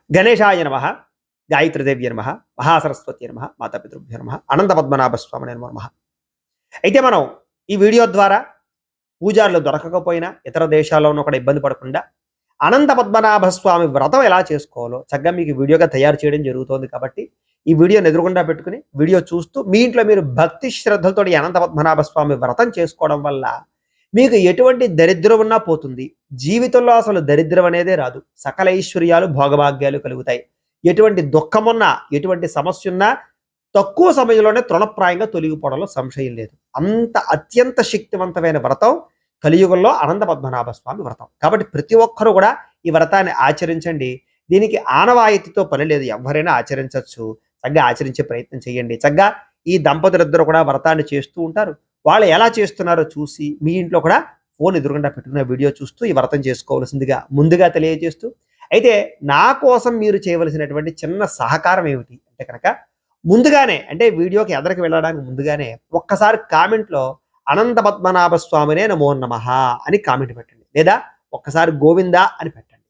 గణేశాయ నమః, గాయత్రీదేవ్య నమః, మహాసరస్వతి నమః, మాతాపితృభ్యో నమః, అనంత పద్మనాభస్వామి నమః. అయితే మనం ఈ వీడియో ద్వారా పూజారులు దొరకకపోయినా ఇతర దేశాల్లో ఉన్న కూడా ఇబ్బంది పడకుండా అనంత పద్మనాభ స్వామి వ్రతం ఎలా చేసుకోవాలో చక్కగా మీకు వీడియోగా తయారు చేయడం జరుగుతోంది. కాబట్టి ఈ వీడియోని ఎదురుగుండా పెట్టుకుని వీడియో చూస్తూ మీ ఇంట్లో మీరు భక్తి శ్రద్ధలతో ఈ అనంత పద్మనాభ స్వామి వ్రతం చేసుకోవడం వల్ల మీకు ఎటువంటి దరిద్రం ఉన్నా పోతుంది. జీవితంలో అసలు దరిద్రం అనేదే రాదు. సకల ఐశ్వర్యాలు భోగభాగ్యాలు కలుగుతాయి. ఎటువంటి దుఃఖమున్నా ఎటువంటి సమస్య ఉన్నా తక్కువ సమయంలోనే తృణప్రాయంగా తొలగిపోవడంలో సంశయం లేదు. అంత అత్యంత శక్తివంతమైన వ్రతం కలియుగంలో అనంత పద్మనాభ స్వామి వ్రతం. కాబట్టి ప్రతి ఒక్కరూ కూడా ఈ వ్రతాన్ని ఆచరించండి. దీనికి ఆనవాయితీతో పని లేదు, ఎవరైనా ఆచరించవచ్చు. చక్కగా ఆచరించే ప్రయత్నం చేయండి. చక్కగా ఈ దంపతులిద్దరూ కూడా వ్రతాన్ని చేస్తూ ఉంటారు. వాళ్ళు ఎలా చేస్తున్నారో చూసి మీ ఇంట్లో కూడా ఫోన్ ఎదురుగుండా పెట్టుకున్న వీడియో చూస్తూ ఈ వ్రతం చేసుకోవాల్సిందిగా ముందుగా తెలియజేస్తూ, అయితే నా కోసం మీరు చేయవలసినటువంటి చిన్న సహకారం ఏమిటి అంటే కనుక ముందుగానే అంటే వీడియోకి ఎదరికి వెళ్ళడానికి ముందుగానే ఒక్కసారి కామెంట్లో అనంత పద్మనాభ స్వామినే నమో నమః అని కామెంట్ పెట్టండి, లేదా ఒక్కసారి గోవిందా అని పెట్టండి.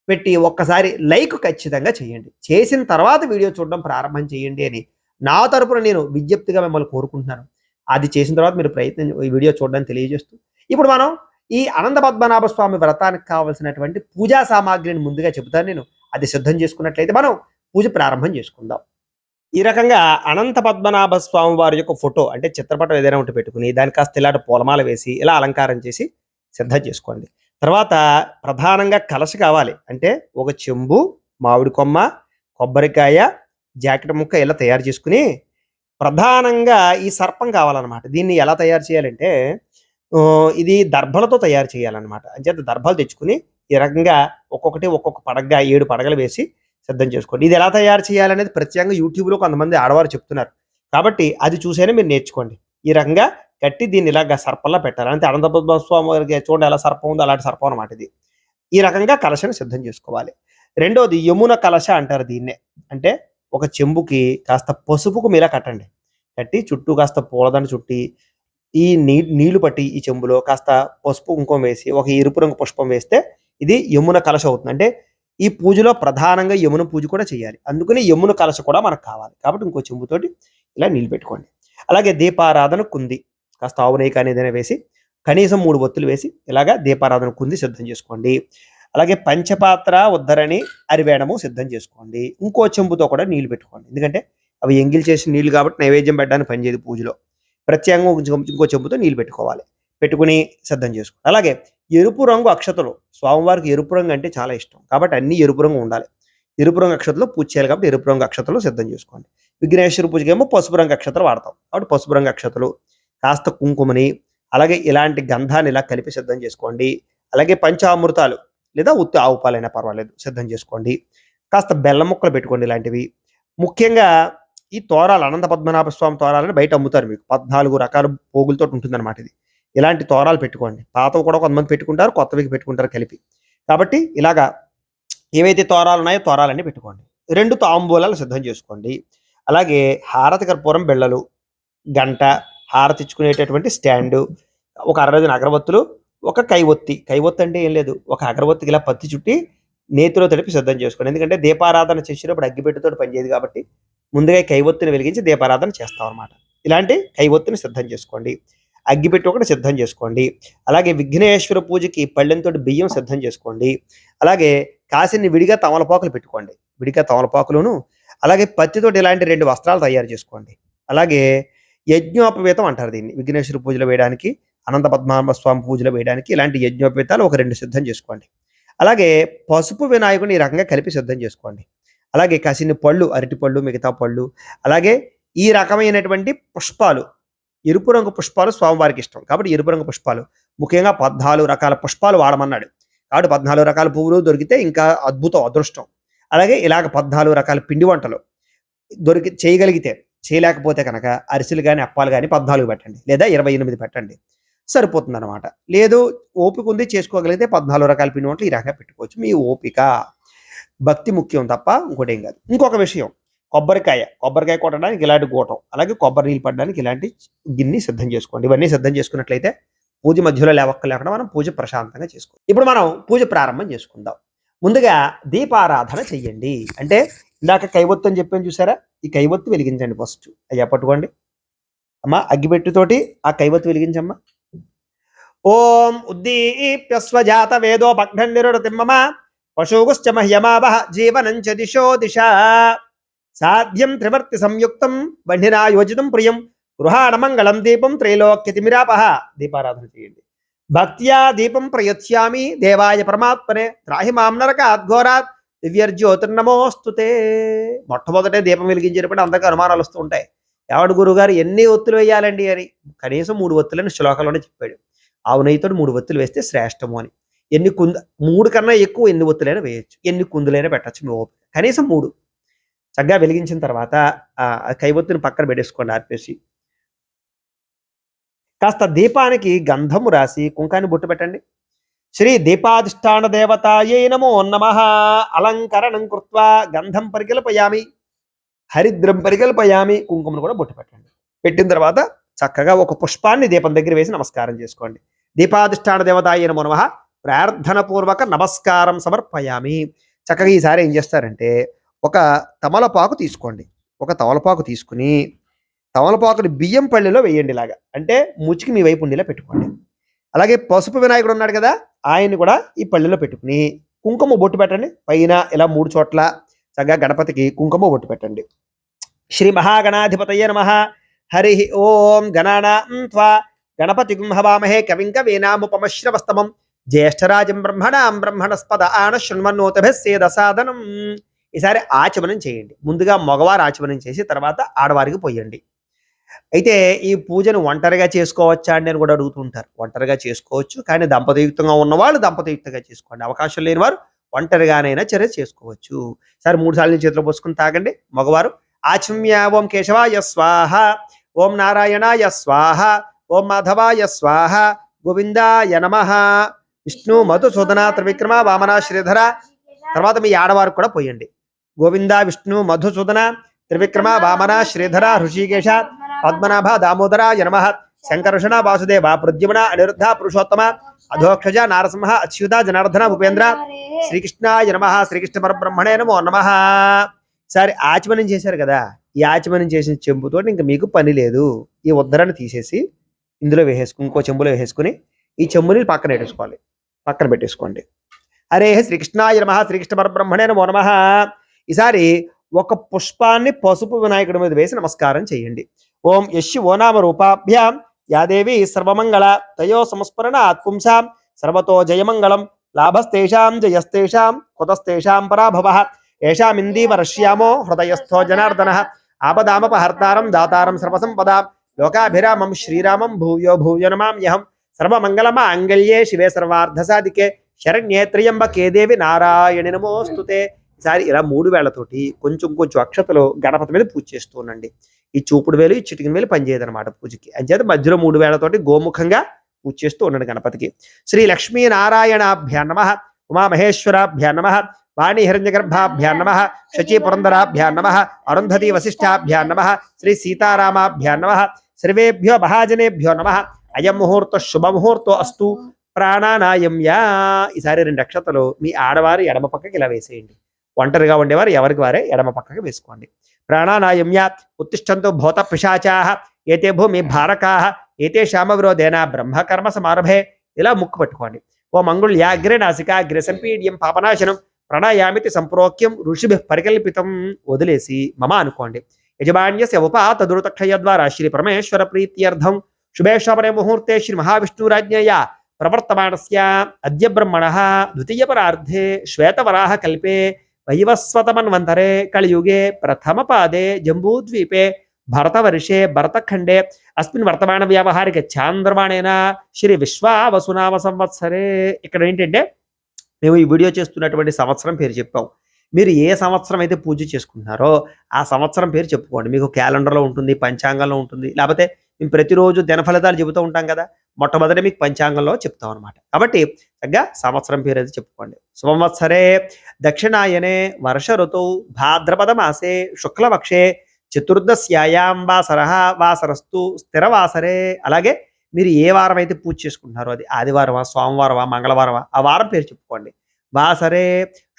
పెట్టి ఒక్కసారి లైక్ ఖచ్చితంగా చేయండి. చేసిన తర్వాత వీడియో చూడడం ప్రారంభం చేయండి అని నా తరపున నేను విజ్ఞప్తిగా మిమ్మల్ని కోరుకుంటున్నాను. అది చేసిన తర్వాత మీరు ప్రయత్నం ఈ వీడియో చూడడానికి తెలియజేస్తూ, ఇప్పుడు మనం ఈ అనంత పద్మనాభ స్వామి వ్రతానికి కావాల్సినటువంటి పూజా సామాగ్రిని ముందుగా చెబుతాను నేను. అది సిద్ధం చేసుకున్నట్లయితే మనం పూజ ప్రారంభం చేసుకుందాం. ఈ రకంగా అనంత పద్మనాభ స్వామి వారి యొక్క ఫోటో అంటే చిత్రపటం ఏదైనా ఉంటే పెట్టుకుని దాని కాస్త ఇలాంటి పూలమాల వేసి ఇలా అలంకారం చేసి సిద్ధం చేసుకోండి. తర్వాత ప్రధానంగా కలశ కావాలి. అంటే ఒక చెంబు, మామిడి కొమ్మ, కొబ్బరికాయ, జాకెట్ ముక్క ఇలా తయారు చేసుకుని ప్రధానంగా ఈ సర్పం కావాలన్నమాట. దీన్ని ఎలా తయారు చేయాలంటే ఇది దర్భలతో తయారు చేయాలన్నమాట. అంచేత దర్భలు తెచ్చుకుని ఈ రకంగా ఒక్కొక్కటి ఒక్కొక్క పడగగా 7 పడగలు వేసి సిద్ధం చేసుకోండి. ఇది ఎలా తయారు చేయాలనేది ప్రత్యేకంగా యూట్యూబ్లో కొంతమంది ఆడవారు చెప్తున్నారు. కాబట్టి అది చూసైనా మీరు నేర్చుకోండి. ఈ రకంగా కట్టి దీన్ని ఇలాగ సర్పంలా పెట్టాలి. అంటే అనంత పద్మనాభ స్వామి వారికి చూడండి ఎలా సర్పం ఉందో అలాంటి సర్పం అనమాట ఇది. ఈ రకంగా కలశను సిద్ధం చేసుకోవాలి. రెండోది యమున కలశ అంటారు దీన్నే. అంటే ఒక చెంబుకి కాస్త పసుపుకు మీలా కట్టండి. కట్టి చుట్టూ కాస్త పూలదండ చుట్టి ఈ నీళ్లు పట్టి ఈ చెంబులో కాస్త పసుపు కుంకుమ వేసి ఒక ఎరుపు రంగు పుష్పం వేస్తే ఇది యమున కలశ అవుతుంది. అంటే ఈ పూజలో ప్రధానంగా యమున పూజ కూడా చేయాలి. అందుకని యమున కలశ కూడా మనకు కావాలి. కాబట్టి ఇంకో చెంబుతోటి ఇలా నీళ్ళు పెట్టుకోండి. అలాగే దీపారాధన కుంది కాస్త ఆవు నెయ్యి కానీ ఏదైనా వేసి కనీసం 3 ఒత్తులు వేసి ఇలాగా దీపారాధన కుంది సిద్ధం చేసుకోండి. అలాగే పంచపాత్ర ఉద్ధరణి అరివేణము సిద్ధం చేసుకోండి. ఇంకో చెంబుతో కూడా నీళ్లు పెట్టుకోండి. ఎందుకంటే అవి ఎంగిల్ చేసిన నీళ్లు కాబట్టి నైవేద్యం పెట్టడానికి పనిచేయదు పూజలో. ప్రత్యేకంగా ఇంకో చెంబుతో నీళ్ళు పెట్టుకోవాలి. పెట్టుకుని సిద్ధం చేసుకోండి. అలాగే ఎరుపు రంగు అక్షతలు, స్వామివారికి ఎరుపు రంగు అంటే చాలా ఇష్టం కాబట్టి అన్ని ఎరుపు రంగు ఉండాలి. ఎరుపు రంగు అక్షతలు పూజ చేయాలి కాబట్టి ఎరుపు రంగు అక్షతలు సిద్ధం చేసుకోండి. విఘ్నేశ్వర పూజకి ఏమో పసుపు రంగు అక్షతలు వాడతాం కాబట్టి పసుపు రంగు అక్షతలు, కాస్త కుంకుమని, అలాగే ఇలాంటి గంధాన్ని ఇలా కలిపి సిద్ధం చేసుకోండి. అలాగే పంచామృతాలు లేదా ఉత్తి ఆవు పాలైనా పర్వాలేదు సిద్ధం చేసుకోండి. కాస్త బెల్లం ముక్కలు పెట్టుకోండి. ఇలాంటివి ముఖ్యంగా ఈ తోరాలు అనంత పద్మనాభ స్వామి తోరాలని బయట అమ్ముతారు. మీకు 14 రకాల పోగులతో ఉంటుందన్నమాట ఇది. ఇలాంటి తోరాలు పెట్టుకోండి. పాతవి కూడా కొంతమంది పెట్టుకుంటారు, కొత్తవి పెట్టుకుంటారు కలిపి. కాబట్టి ఇలాగా ఏవైతే తోరాలు ఉన్నాయో తోరాలన్నీ పెట్టుకోండి. 2 తాంబూలాలు సిద్ధం చేసుకోండి. అలాగే హారతి కర్పూరం బిళ్ళలు, గంట, హారతి ఇచ్చుకునేటటువంటి స్టాండు, ఒక 60 అగరబత్తులు, ఒక కైవొత్తి. కైవొత్తి అంటే ఏం లేదు, ఒక అగరబత్తికి ఇలా పత్తి చుట్టి నేతిలో తడిపి సిద్ధం చేసుకోండి. ఎందుకంటే దీపారాధన చేసేటప్పుడు అగ్గిపెట్టెతో పనిచేయదు కాబట్టి ముందుగా కైవొత్తిని వెలిగించి దీపారాధన చేస్తాం అన్నమాట. ఇలాంటి కైవొత్తిని సిద్ధం చేసుకోండి. అగ్గిపెట్టి ఒకటి సిద్ధం చేసుకోండి. అలాగే విఘ్నేశ్వర పూజకి పళ్ళెంతో బియ్యం సిద్ధం చేసుకోండి. అలాగే కాసిని విడిగా తమలపాకులు పెట్టుకోండి. విడిగా తమలపాకులను, అలాగే పత్తితోటి ఇలాంటి 2 వస్త్రాలు తయారు చేసుకోండి. అలాగే యజ్ఞోపవీతం అంటారు దీన్ని. విఘ్నేశ్వర పూజలో వేయడానికి, అనంత పద్మనాభ స్వామి పూజలో వేయడానికి ఇలాంటి యజ్ఞోపవీతాలు ఒక 2 సిద్ధం చేసుకోండి. అలాగే పసుపు వినాయకుని ఈ రకంగా కలిపి సిద్ధం చేసుకోండి. అలాగే కాసిన్ని పళ్ళు, అరటి పళ్ళు, మిగతా పళ్ళు, అలాగే ఈ రకమైనటువంటి పుష్పాలు, ఎరుపు రంగు పుష్పాలు స్వామివారికి ఇష్టం కాబట్టి ఎరుపు రంగు పుష్పాలు ముఖ్యంగా 14 రకాల పుష్పాలు వాడమన్నాడు. కాబట్టి 14 రకాల పువ్వులు దొరికితే ఇంకా అద్భుతం, అదృష్టం. అలాగే ఇలాగ 14 రకాల పిండి వంటలు చేయగలిగితే, చేయలేకపోతే కనుక అరిసెలు కానీ అప్పాలు కానీ 14 పెట్టండి, లేదా 28 పెట్టండి, సరిపోతుంది అనమాట. లేదు ఓపిక ఉంది చేసుకోగలిగితే 14 రకాల పిండి వంటలు ఈ రకంగా పెట్టుకోవచ్చు. మీ ఓపిక, భక్తి ముఖ్యం తప్ప ఇంకోటి ఏం కాదు. ఇంకొక విషయం, కొబ్బరికాయ కొట్టడానికి ఇలాంటి గోటం, అలాగే కొబ్బరి నీళ్ళు పడడానికి ఇలాంటి గిన్నె సిద్ధం చేసుకోండి. ఇవన్నీ సిద్ధం చేసుకున్నట్లయితే పూజ మధ్యలో లేకుండా మనం పూజ ప్రశాంతంగా చేసుకోండి. ఇప్పుడు మనం పూజ ప్రారంభం చేసుకుందాం. ముందుగా దీపారాధన చెయ్యండి. అంటే ఇందాక కైవత్తు అని చెప్పాను చూసారా, ఈ కైవత్తు వెలిగించండి ఫస్ట్. అయ్యా పట్టుకోండి అమ్మా, అగ్గిపెట్టుతోటి ఆ కైవత్తు వెలిగించమ్మా. ఓం ఉద్దీప్యస్వజాత వేదోపఘ్నన్నిరుడతిమ్మమ పశుగుశ్చ మహ్యమావహ జీవనంచ దిశో దిశ సాధ్యం త్రివర్తి సంయుక్తం బండినా యోజితం ప్రియం గృహాణమంగళం దీపం త్రైలోక్యతిమిరాపహ. దీపారాధన చేయండి. భక్త్యా దీపం ప్రయత్స్యామి దేవాయ పరమాత్మనే త్రాహి మాం నరకాద్ఘోరాత్ దివ్యర్జ్యోతిర్నమోస్తుతే. మొట్టమొదటే దీపం వెలిగించేటప్పుడు అందరికీ అనుమానాలు వస్తూ ఉంటాయి. ఎవడు గురుగారు ఎన్ని ఒత్తులు వేయాలండి అని. కనీసం 3 ఒత్తులని శ్లోకంలోనే చెప్పాడు. ఆవు నెయ్యితో 3 ఒత్తులు వేస్తే శ్రేష్టము అని. ఎన్ని 3 కన్నా ఎక్కువ ఎన్ని ఒత్తులైనా వేయచ్చు, ఎన్ని కుందులైనా పెట్టచ్చు మీ ఓపిక. కనీసం 3 చక్కగా వెలిగించిన తర్వాత ఆ కైవత్తుని పక్కన పెట్టేసుకోండి ఆర్పేసి. కాస్త దీపానికి గంధము రాసి కుంకాన్ని బొట్టు పెట్టండి. శ్రీ దీపాధిష్టాన దేవతాయై నమో నమః. అలంకరణం కృత్వా గంధం పరికల్పయామి, హరిద్రం పరికల్పయామి. కుంకుమను కూడా బొట్టు పెట్టండి. పెట్టిన తర్వాత చక్కగా ఒక పుష్పాన్ని దీపం దగ్గర వేసి నమస్కారం చేసుకోండి. దీపాధిష్టాన దేవతాయై నమో నమః ప్రార్థన పూర్వక నమస్కారం సమర్పయామి. చక్కగా ఈసారి ఏం చేస్తారంటే ఒక తమలపాకు తీసుకోండి. ఒక తమలపాకు తీసుకుని తమలపాకుని బియ్యం పళ్ళెలో వేయండి. ఇలాగా అంటే ముచికి మీ వైపు ఉండేలా పెట్టుకోండి. అలాగే పసుపు వినాయకుడు ఉన్నాడు కదా, ఆయన్ని కూడా ఈ పళ్ళెలో పెట్టుకుని కుంకుమ బొట్టు పెట్టండి. పైన ఇలా 3 చోట్ల చక్కగా గణపతికి కుంకుమ బొట్టు పెట్టండి. శ్రీ మహాగణాధిపతయే నమః. హరి ఓం గణానాం త్వా గణపతిం హవామహే కవిం కవీనాముపమశ్రవస్తమం జ్యేష్ఠరాజం బ్రహ్మణాం బ్రహ్మణస్పద ఆన శృణ్వన్నోతభిస్సేదసాదనం. ఈసారి ఆచమనం చేయండి. ముందుగా మగవారు ఆచమనం చేసి తర్వాత ఆడవారికి పోయండి. అయితే ఈ పూజను ఒంటరిగా చేసుకోవచ్చా అండి అని కూడా అడుగుతుంటారు. ఒంటరిగా చేసుకోవచ్చు, కానీ దంపతియుక్తంగా ఉన్నవాళ్ళు దంపతియుక్తంగా చేసుకోండి. అవకాశం లేని వారు ఒంటరిగానైనా చర్య చేసుకోవచ్చు. సరే 3 సార్లు చేతిలో పోసుకుని తాగండి. మగవారు ఆచమ్య ఓం కేశవాయ స్వాహ, ఓం నారాయణాయ స్వాహ, ఓం మాధవాయ స్వాహ, గోవిందాయ నమః. విష్ణు మధుసూదన త్రివిక్రమ వామన శ్రీధర. తర్వాత మీ ఆడవారు కూడా పోయండి. గోవింద విష్ణు మధుసూదన త్రివిక్రమ వామన శ్రీధర హృషికేశ పద్మనాభ దామోదరాయ నమః. శంకర్షణ వాసుదేవ ప్రద్యుమ్న అనిరుద్ధ పురుషోత్తమ అధోక్షజ నారసింహ అచ్యుత జనార్దన ఉపేంద్ర శ్రీకృష్ణాయ నమః. శ్రీకృష్ణ పరబ్రహ్మణే నమో నమః. సరే ఆచమనం చేశారు కదా, ఈ ఆచమనం చేసిన చెంబుతో ఇంకా మీకు పని లేదు. ఈ ఉద్దరాన్ని తీసేసి ఇందులో వేసేసుకుని ఇంకో చెంబులో వేసేసుకుని ఈ చెంబుని పక్కన పెట్టేసుకోవాలి. పక్కన పెట్టేసుకోండి. హరే శ్రీకృష్ణాయ నమః. శ్రీకృష్ణ పరబ్రహ్మణే నమో నమః. ఈసారి ఒక పుష్పాన్ని పసుపు వినాయకుడి మీద వేసి నమస్కారం చేయండి. ఓం యశ్చి ఓ నామ రూపాభ్యాం యాదేవి సర్వమంగళ తయో సంస్మరణాత్ పుంసాం సర్వతో జయమంగళం లాభస్తేషాం జయస్తేషాం కుతస్తేషాం పరాభవః ఏషామిందీవరశ్యామో హృదయస్థో జనార్దనః ఆపదామపహర్తారం దాతారం సర్వసంపదాం లోకాభిరామం శ్రీరామం భూయో భూయో నమామ్యహం సర్వమంగళమాంగళ్యే శివే సర్వార్థసాధికే శరణ్యే త్ర్యంబకే దేవి నారాయణి నమోస్తుతే. ఈసారి ఇలా 3 వేళ్లతోటి కొంచెం కొంచెం అక్షతలు గణపతి మీద పూజ చేస్తూ ఉండండి. ఈ చూపుడు వేలు ఈ చిటికిన వేలు పనిచేయదనమాట పూజకి. అంచేత మధ్యలో 3 వేళ్లతోటి గోముఖంగా పూజ చేస్తూ ఉండండి గణపతికి. శ్రీ లక్ష్మీ నారాయణాభ్యా నమః. ఉమామహేశ్వరాభ్యా నమః. వాణి హిరణ్యగర్భాభ్యా నమః. శచీ పురంధరాభ్యా నమః. అరుంధతి వశిష్ఠాభ్యా నమః. శ్రీ సీతారామాభ్యా నమః. సర్వేభ్యో మహాజనేభ్యో నమః. అయం ముహూర్త శుభముహూర్తో అస్తు ప్రాణానాయమ్యా. ఈసారి 2 అక్షతలు మీ ఆడవారు ఎడమ పక్కకి ఇలా వేసేయండి. ఒంటరిగా ఉండేవారు ఎవరికి వారే ఎడమ పక్కకి వేసుకోండి. ప్రాణానాయమ్య ఉత్తిష్టంతో భూత పిశాచాః ఏతే భూమి భారకాః ఏతే శామవిరోధేన బ్రహ్మకర్మ సమారభే. ఇలా ముక్కు పట్టుకోండి. ఓ మంగుళ్యాగ్రే నాసికాగ్రే సంపీడ్యం పాపనాశనం ప్రణయామితి సంప్రోక్యం ఋషిభిః పరికల్పితం. వదిలేసి మమ అనుకోండి. యజమాన్యస్య ఉపాత దురుతక్షయ ద్వారా శ్రీ పరమేశ్వర ప్రీత్యర్థం శుభేశ్వరే ముహూర్తే శ్రీ మహావిష్ణురాజ్ఞయ ప్రవర్తమానస్య అద్య బ్రహ్మణః ద్వితీయ పరార్ధే శ్వేతవరాహ కల్పే వైవస్వతమన్వంతరే కలియుగే ప్రథమ పాదే జంబూద్వీపే భరతవర్షే భరతఖండే అస్మిన్ వర్తమాన వ్యావహారిక చాంద్రమాణేన శ్రీ విశ్వావసునామ సంవత్సరే. ఇక్కడ ఏంటంటే మేము ఈ వీడియో చేస్తున్నటువంటి సంవత్సరం పేరు చెప్పాం. మీరు ఏ సంవత్సరం అయితే పూజ చేసుకుంటున్నారో ఆ సంవత్సరం పేరు చెప్పుకోండి. మీకు క్యాలెండర్లో ఉంటుంది, పంచాంగంలో ఉంటుంది. లేకపోతే మేము ప్రతిరోజు దిన ఫలితాలు చెబుతూ ఉంటాం కదా, మొట్టమొదటి మీకు పంచాంగంలో చెప్తాం అనమాట. కాబట్టి చక్కగా సంవత్సరం పేరు అయితే చెప్పుకోండి. సంవత్సరే దక్షిణాయనే వర్ష ఋతువు భాద్రపద మాసే శుక్లపక్షే చతుర్దశ్యాయాం వాసరః వాసరస్తు స్థిరవాసరే. అలాగే మీరు ఏ వారం అయితే పూజ చేసుకుంటున్నారో అది ఆదివారమా, సోమవారమా, మంగళవారమా ఆ వారం పేరు చెప్పుకోండి. వాసరే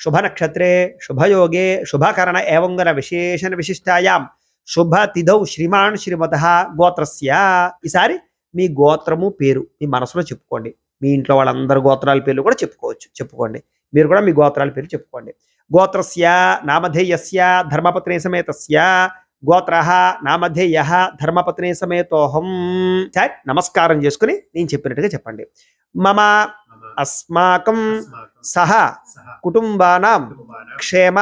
శుభనక్షత్రే శుభయోగే శుభకరణ ఏవంగన విశేషణ విశిష్టాయాం శుభ తిథౌ శ్రీమాన్ శ్రీమతః గోత్రస్య. ఈసారి మీ గోత్రము పేరు మీ మనసులో చెప్పుకోండి. మీ ఇంట్లో వాళ్ళందరి గోత్రాల పేర్లు కూడా చెప్పుకోండి. మీరు కూడా మీ గోత్రాల పేరు చెప్పుకోండి. గోత్రస్య నామధేయస్య ధర్మపత్ని సమేతస్య గోత్రః నామధేయః ధర్మపత్ని సమేతోహం. సరే, నమస్కారం చేసుకుని నేను చెప్పినట్టుగా చెప్పండి. మమ అస్మాకం సహ కుటుంబానాం క్షేమ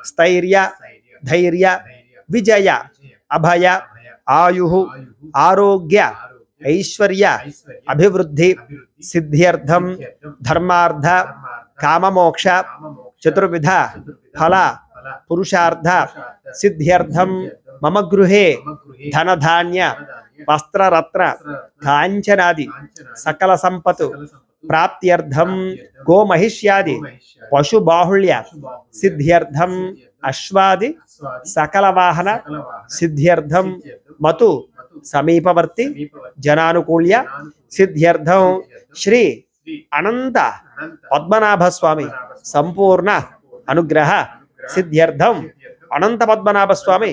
స్థైర్య ధైర్య విజయ అభయ ఆయు ఆరోగ్య ఐశ్వర్య అభివృద్ధి సిద్ధ్యర్థం ధర్మార్థ కామమోక్ష చతుర్విధ ఫల పురుషార్థ సిద్ధ్యర్థం మమ గృహే ధనధాన్య వస్త్రరత్న కాంచనాది సకల సంపతు ప్రాప్త్యర్థం గోమహిష్యాది పశుబాహుళ్య సిద్ధ్యర్థం అశ్వాది సకల వాహన సిద్ధ్యర్థం మతు సమీపవర్తి జనానుకూల్య సిద్ధ్యర్థం శ్రీ అనంత పద్మనాభ స్వామి సంపూర్ణ అనుగ్రహ సిద్ధ్యర్థం అనంత పద్మనాభ స్వామి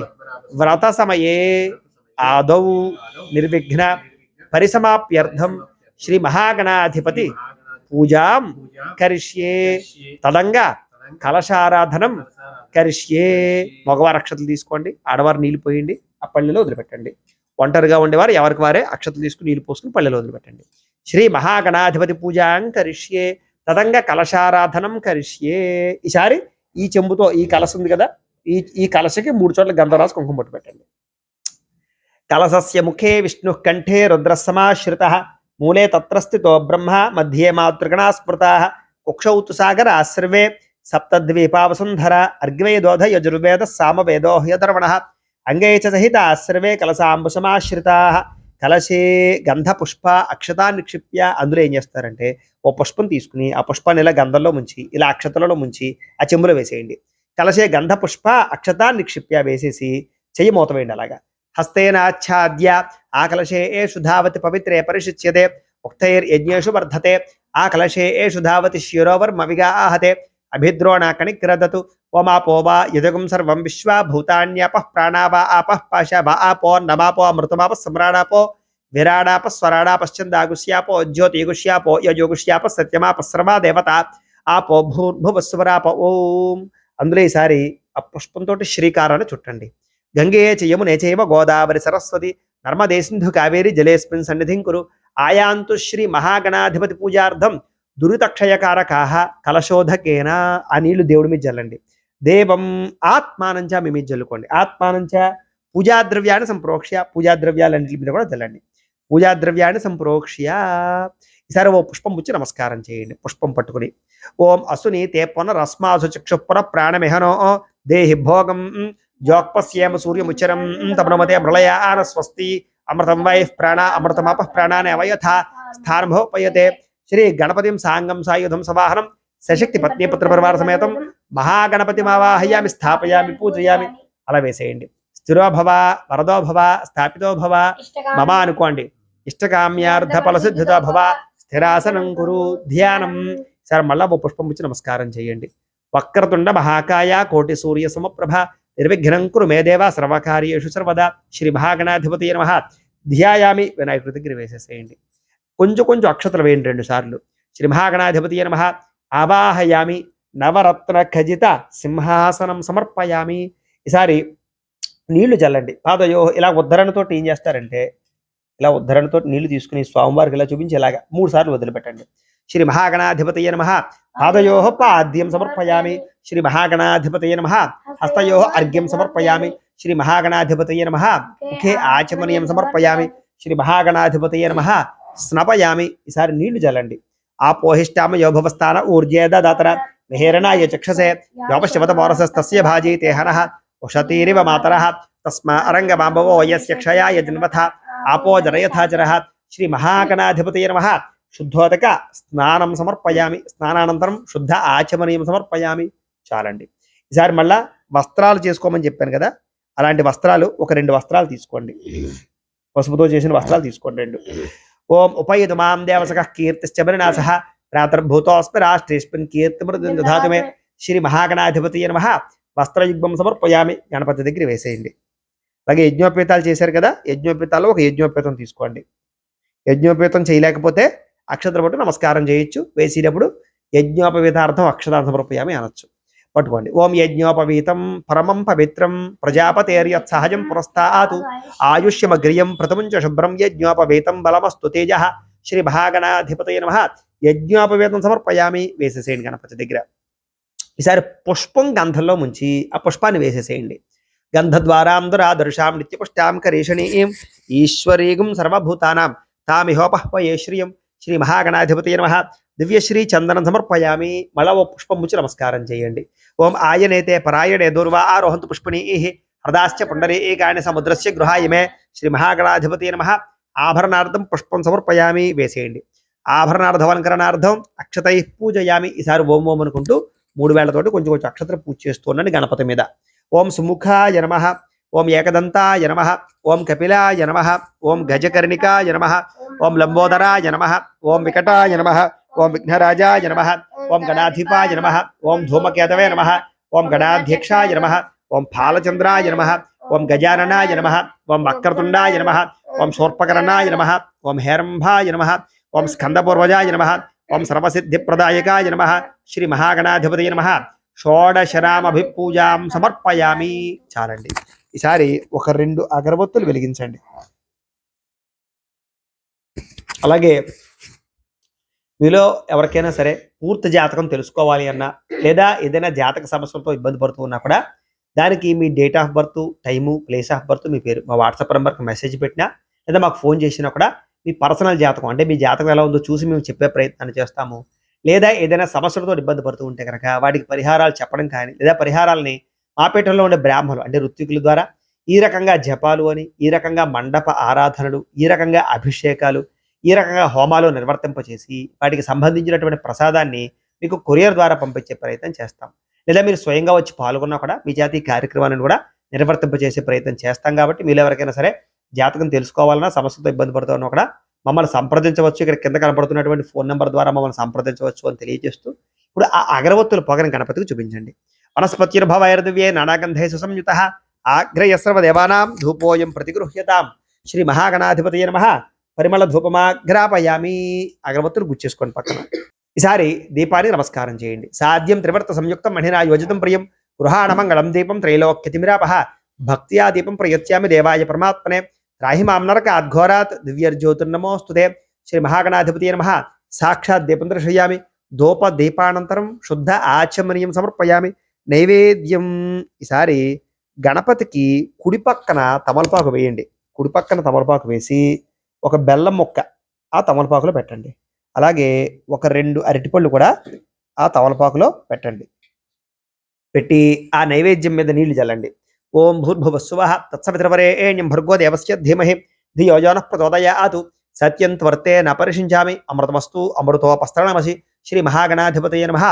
వ్రత సమయే ఆదౌ నిర్విఘ్న పరిసమాప్యర్థం శ్రీ మహాగణాధిపతి పూజాం కరిష్యే తదంగా కలశారాధనం కరిష్యే. మగవారు అక్షతలు తీసుకోండి, ఆడవారు నీళ్ళు పోయండి, ఆ పళ్ళెలో వదిలిపెట్టండి. ఒంటరిగా ఉండేవారు ఎవరికి వారే అక్షతలు తీసుకుని నీళ్ళు పోసుకుని పళ్ళెలో వదిలిపెట్టండి. శ్రీ మహాగణాధిపతి పూజాం కరిష్యే తదంగా కలశారాధనం కరిష్యే. ఈసారి ఈ చెంబుతో ఈ కలశ ఉంది కదా, ఈ కలశకి 3 చోట్ల గంధం రాసి కుంకుమ బొట్టు పెట్టండి. కలశస్య ముఖే విష్ణు కంఠే రుద్రసమాశ్రితః మూలే తత్ర స్థితో బ్రహ్మ మధ్యే మాతృగణా స్మృతాః కుక్షౌ తు సాగరా సర్వే సప్తద్వీపావసుంధర అర్గ్వేదోధ యజుర్వేద సామవేదో హ్యధర్వణః అంగే చ సహితా సర్వే కలశాంబుసమాశ్రితాః. కలశే గంధ పుష్ప అక్షతా నిక్షిప్య. అందులో ఏం చేస్తారంటే ఓ పుష్పం తీసుకుని ఆ పుష్పాన్ని ఇలా గంధంలో ముంచి ఇలా అక్షతలలో ముంచి ఆ చెంబులో వేసేయండి. కలశే గంధ పుష్ప అక్షతా నిక్షిప్య వేసేసి చెయ్యి మూత వేయండి. అలాగా హస్తేనాచ్ఛాద్య ఆ కలశే ఏషు ధావతి పవిత్రే పరిశుచ్యతే ఉక్తైర్యజ్ఞేషు వర్ధతే ఆ కలశే ఏషు ధావతి శిరోవర్మవిగా ఆహతే అభిద్రోణ కణిక్రదతు ఓమాపో వా యజగం సర్వం విశ్వా భూతాన్యాపః ప్రాణావా ఆపః పాశ వా ఆపో నమాపో అమృతమాప సమ్రాడాపో విరాడాప స్వరాడాపశ్చందాగుష్యాపో జ్యోతిగుష్యాపో యజోగుష్యాప సత్యమాప సర్వా దేవత ఆపో భూర్భువస్వరాప ఓం. అందులో ఈసారి ఆ పుష్పంతో శ్రీకారాన్ని చుట్టండి. గంగే చ యమునే చైవ గోదావరి సరస్వతి నర్మదే సింధు కావేరి జలేస్మిన్ సన్నిధిం కురు ఆయాంతు శ్రీ మహాగణాధిపతి పూజార్థం దురితక్షయకారకాః కలశోధకేన. ఆ నీళ్లు దేవుడి మీద జల్లండి. దేవం ఆత్మానంచ మీ మీద జల్లుకోండి. ఆత్మానంచ పూజాద్రవ్యాన్ని సంప్రోక్ష్య పూజాద్రవ్యాలన్నింటి మీద కూడా జల్లండి. పూజాద్రవ్యాన్ని సంప్రోక్ష్య. ఈసారి ఓ పుష్పం పుచ్చి నమస్కారం చేయండి. పుష్పం పట్టుకుని ఓం అసుని తే పునరస్మాసు చక్షుపుర ప్రాణమిహనో దేహి భోగం జోక్పశ్యేమ సూర్యముచ్చరం తమనమతే ప్రళయాన స్వస్తి అమృతం వైః ప్రాణ అమృతమాప ప్రాణానే అవయథా స్థానభోపయతే. శ్రీ గణపతిం సాంగం సాయుధం సవాహనం సశక్తి పత్ని పుత్ర పరివార సమేతం మహాగణపతి మావాహయామి స్థాపయామి పూజయామి. అలా వేసేయండి. స్థిరో భవ వరదో భవ స్థాపితో భవ మమ అనుకోండి. ఇష్టకామ్యార్థ ఫలసిద్ధితో భవ స్థిరాసనం కురు ధ్యానం. సరే, మళ్ళా ఓ పుష్పం ఇచ్చి నమస్కారం చేయండి. వక్రతుండ మహాకాయ కోటి సూర్య సమప్రభ నిర్విఘ్నం కురు మే దేవ సర్వకార్యేషు సర్వదా. శ్రీ మహాగణాధిపతి నమః. ధ్యాయామి. వినాయకుడి దగ్గర వేసేసేయండి. కొంచెం అక్షతలు వేయండి 2 సార్లు. శ్రీ మహాగణాధిపతి నమః. ఆవాహయామి. నవరత్న ఖజిత సింహాసనం సమర్పయామి. ఈసారి నీళ్లు చల్లండి. పాదయో ఇలా ఉద్ధరణతో ఏం చేస్తారంటే ఇలా ఉద్ధరణతో నీళ్లు తీసుకుని స్వామివారికి ఇలా చూపించి ఇలాగా 3 సార్లు వదిలిపెట్టండి. శ్రీ మహాగణాధిపతయే నమః. పాదయో పాద్యం సమర్పయామి. శ్రీ మహాగణాధిపతయే నమః. హస్తయో అర్ఘ్యం సమర్పయామి. శ్రీ మహాగణాధిపతయే నమః. ముఖే ఆచమనీయం సమర్పయామి. శ్రీ మహాగణాధిపతయే నమః. స్నపయామి. ఈసారి నీళ్లు చల్లండి. ఆపోహిష్టామ యోభవస్థాన ఊర్జేద దాతర మెహేరణాయ చక్షసే యోపశివత పౌరసస్తస్య భాజీతే హనః ఉషతీరివ మాతరః తస్మా అరంగమాంబవో యస్య క్షయాయ జన్మథ ఆపో జరయథాచరః. శ్రీ మహాగణాధిపతయే నమః. శుద్ధోదక స్నానం సమర్పయామి. స్నానానంతరం శుద్ధ ఆచమనీయం సమర్పయామి. చాలండి. ఈసారి మళ్ళా వస్త్రాలు చేసుకోమని చెప్పాను కదా, అలాంటి వస్త్రాలు ఒక 2 వస్త్రాలు తీసుకోండి. పసుపుతో చేసిన వస్త్రాలు తీసుకోండి 2. ఓం ఉపయదు మాం దేవసక కీర్తిశ్చ బలినాశః ప్రాతర్భూతోస్మి రాష్ట్రేస్మిన్ కీర్తిమృతం దధాతు మే శ్రీ మహాగణాధిపతయే నమః వస్త్రయుగ్మం సమర్పయామి. గణపతి దగ్గర వేసేయండి. అలాగే యజ్ఞోపేతాలు చేశారు కదా, యజ్ఞోపేతాల్లో ఒక యజ్ఞోపేతం తీసుకోండి. యజ్ఞోపేతం చేయలేకపోతే అక్షతలు పట్టు నమస్కారం చేయొచ్చు. వేసేటప్పుడు యజ్ఞోపవీతార్థం అక్షతార్థం సమర్పయామి అనొచ్చు. పట్టుకోండి. ఓం యజ్ఞోపవీతం పరమం పవిత్రం ప్రజాపతేర్యత్ సహజం పురస్తాతు ఆయుష్యమగ్రియం ప్రథమంచ శుభ్రం యజ్ఞోపవీతం బలమస్తు తేజ శ్రీ మహాగణాధిపతయే నమః. యజ్ఞోపవీతం సమర్పయామి. వేసేసేయండి గణపతి దగ్గర. ఈసారి పుష్పం గంధంలో ముంచి ఆ పుష్పాన్ని వేసేసేయండి. గంధద్వారాంధురాదర్శాం నిత్యపుష్టాం కరీషణీం ఈశ్వరీగుం సర్వభూతానాం తామిహోపహ్వయే శ్రియం శ్రీ మహాగణాధిపతయే నమః. దివ్యశ్రీ చందనం సమర్పయామి. మళ్ళా ఓ పుష్పం ముచ్చి నమస్కారం చేయండి. ఓం ఆయనేతే పరాయణే దూర్వా ఆరోహంతు పుష్పణీః హృదాశ్చ పుండరీకాని సముద్రస్య గృహాయమే శ్రీ మహాగణాధిపతయే నమః. ఆభరణార్థం పుష్పం సమర్పయామి. వేసేయండి. ఆభరణార్థవలంకరణార్థం అక్షతై పూజయామి. ఈసారి ఓం ఓం అనుకుంటూ 3 వేళ్లతోటి కొంచెం కొంచెం అక్షతలు పూజ చేస్తూ ఉండండి గణపతి మీద. ఓం సుముఖాయ నమః. ఓం ఏకదంతాయ నమః. ఓం కపిలాయ నమః. ఓం గజకర్ణికాయ నమః. ఓం లంబోదరాయ నమః. ఓం వికటాయ నమః. ఓం విఘ్నరాజాయ నమః. ఓం గణాధిపాయ నమః. ఓం ధూమకేతవే నమః. ఓం గణాధ్యక్షాయ నమః. ఓం ఫాలచంద్రాయ నమః. ఓం గజాననాయ నమః. ఓం వక్రతుండాయ నమః. ఓం శూర్పకర్ణాయ నమః. ఓం హేరంభాయ నమః. ఓం స్కందపూర్వజాయ నమః. ఓం సర్వసిద్ధిప్రదాయకాయ నమః. శ్రీ మహాగణాధిపతయే నమః. షోడశరామభిపూజాం సమర్పయామి. చాలండి. ఈసారి ఒక 2 అగరబత్తులు వెలిగించండి. అలాగే మీలో ఎవరికైనా సరే పూర్తి జాతకం తెలుసుకోవాలి అన్నా లేదా ఏదైనా జాతక సమస్యలతో ఇబ్బంది పడుతూ ఉన్నా కూడా దానికి మీ date of birth, time, place of birth, మీ పేరు మా వాట్సాప్ నెంబర్కి మెసేజ్ పెట్టినా లేదా మాకు ఫోన్ చేసినా కూడా మీ పర్సనల్ జాతకం అంటే మీ జాతకం ఎలా ఉందో చూసి మేము చెప్పే ప్రయత్నాన్ని చేస్తాము. లేదా ఏదైనా సమస్యలతో ఇబ్బంది పడుతూ ఉంటే కనుక వాటికి పరిహారాలు చెప్పడం కానీ లేదా పరిహారాలని మాపేటలో ఉండే బ్రాహ్మణులు అంటే ఋత్వికుల ద్వారా ఈ రకంగా జపాలు అని, ఈ రకంగా మండప ఆరాధనలు, ఈ రకంగా అభిషేకాలు, ఈ రకంగా హోమాలు నిర్వర్తింపచేసి వాటికి సంబంధించినటువంటి ప్రసాదాన్ని మీకు కొరియర్ ద్వారా పంపించే ప్రయత్నం చేస్తాం. లేదా మీరు స్వయంగా వచ్చి పాల్గొన్నా కూడా మీ జాతి కార్యక్రమాలను కూడా నిర్వర్తింపచేసే ప్రయత్నం చేస్తాం. కాబట్టి మీరు ఎవరికైనా సరే జాతకం తెలుసుకోవాలన్నా సమస్యతో ఇబ్బంది పడుతున్నా కూడా మమ్మల్ని సంప్రదించవచ్చు. ఇక్కడ కింద కనపడుతున్నటువంటి ఫోన్ నెంబర్ ద్వారా మమ్మల్ని సంప్రదించవచ్చు అని తెలియజేస్తూ ఇప్పుడు ఆ అగరవత్తుల పొగని గణపతికి చూపించండి. వనస్పతిర్భవైర్దివ్యే నానాగంధై సుసంయుతః ఆగ్రయస్రవ దేవానాం ధూపోయం ప్రతిగృహ్యతాం శ్రీ మహాగణాధిపతయే నమః. పరిమళ ధూపమాగ్రాపయామి. అగరవత్తులు గుచ్చేసుకోండి పక్కన. ఈసారి దీపాన్ని నమస్కారం చేయండి. సాధ్యం త్రివర్త సంయుక్తం మణినా యోజితం ప్రియం గృహాణమంగళం దీపం త్రైలోక్యతిమిరాపహ భక్త్యా దీపం ప్రయత్యామి దేవాయ పరమాత్మనే త్రాహి మాం నరకాద్ఘోరాత్ దివ్యర్జ్యోతిర్నమోస్తుతే శ్రీ మహాగణాధిపతయే నమః. సాక్షాత్ దీపం దర్శయామి. ధూప దీపానంతరం శుద్ధ ఆచమనీయం సమర్పయామి. నైవేద్యం. ఈసారి గణపతికి కుడి పక్కన తమలపాకు వేయండి. కుడి పక్కన తమలపాకు వేసి ఒక బెల్లం ముక్క ఆ తమలపాకులో పెట్టండి. అలాగే ఒక 2 అరటిపళ్ళు కూడా ఆ తమలపాకులో పెట్టండి. పెట్టి ఆ నైవేద్యం మీద నీళ్లు చల్లండి. ఓం భూర్భువస్సువః తత్సవితుర్వరేణ్యం భర్గో దేవస్య ధీమహి ధియో యో నః ప్రచోదయాత్ సత్యం త్వర్తేన పరిషించామి అమృతమస్తు అమృతోపస్తరణమసి శ్రీ మహాగణాధిపతయే నమః.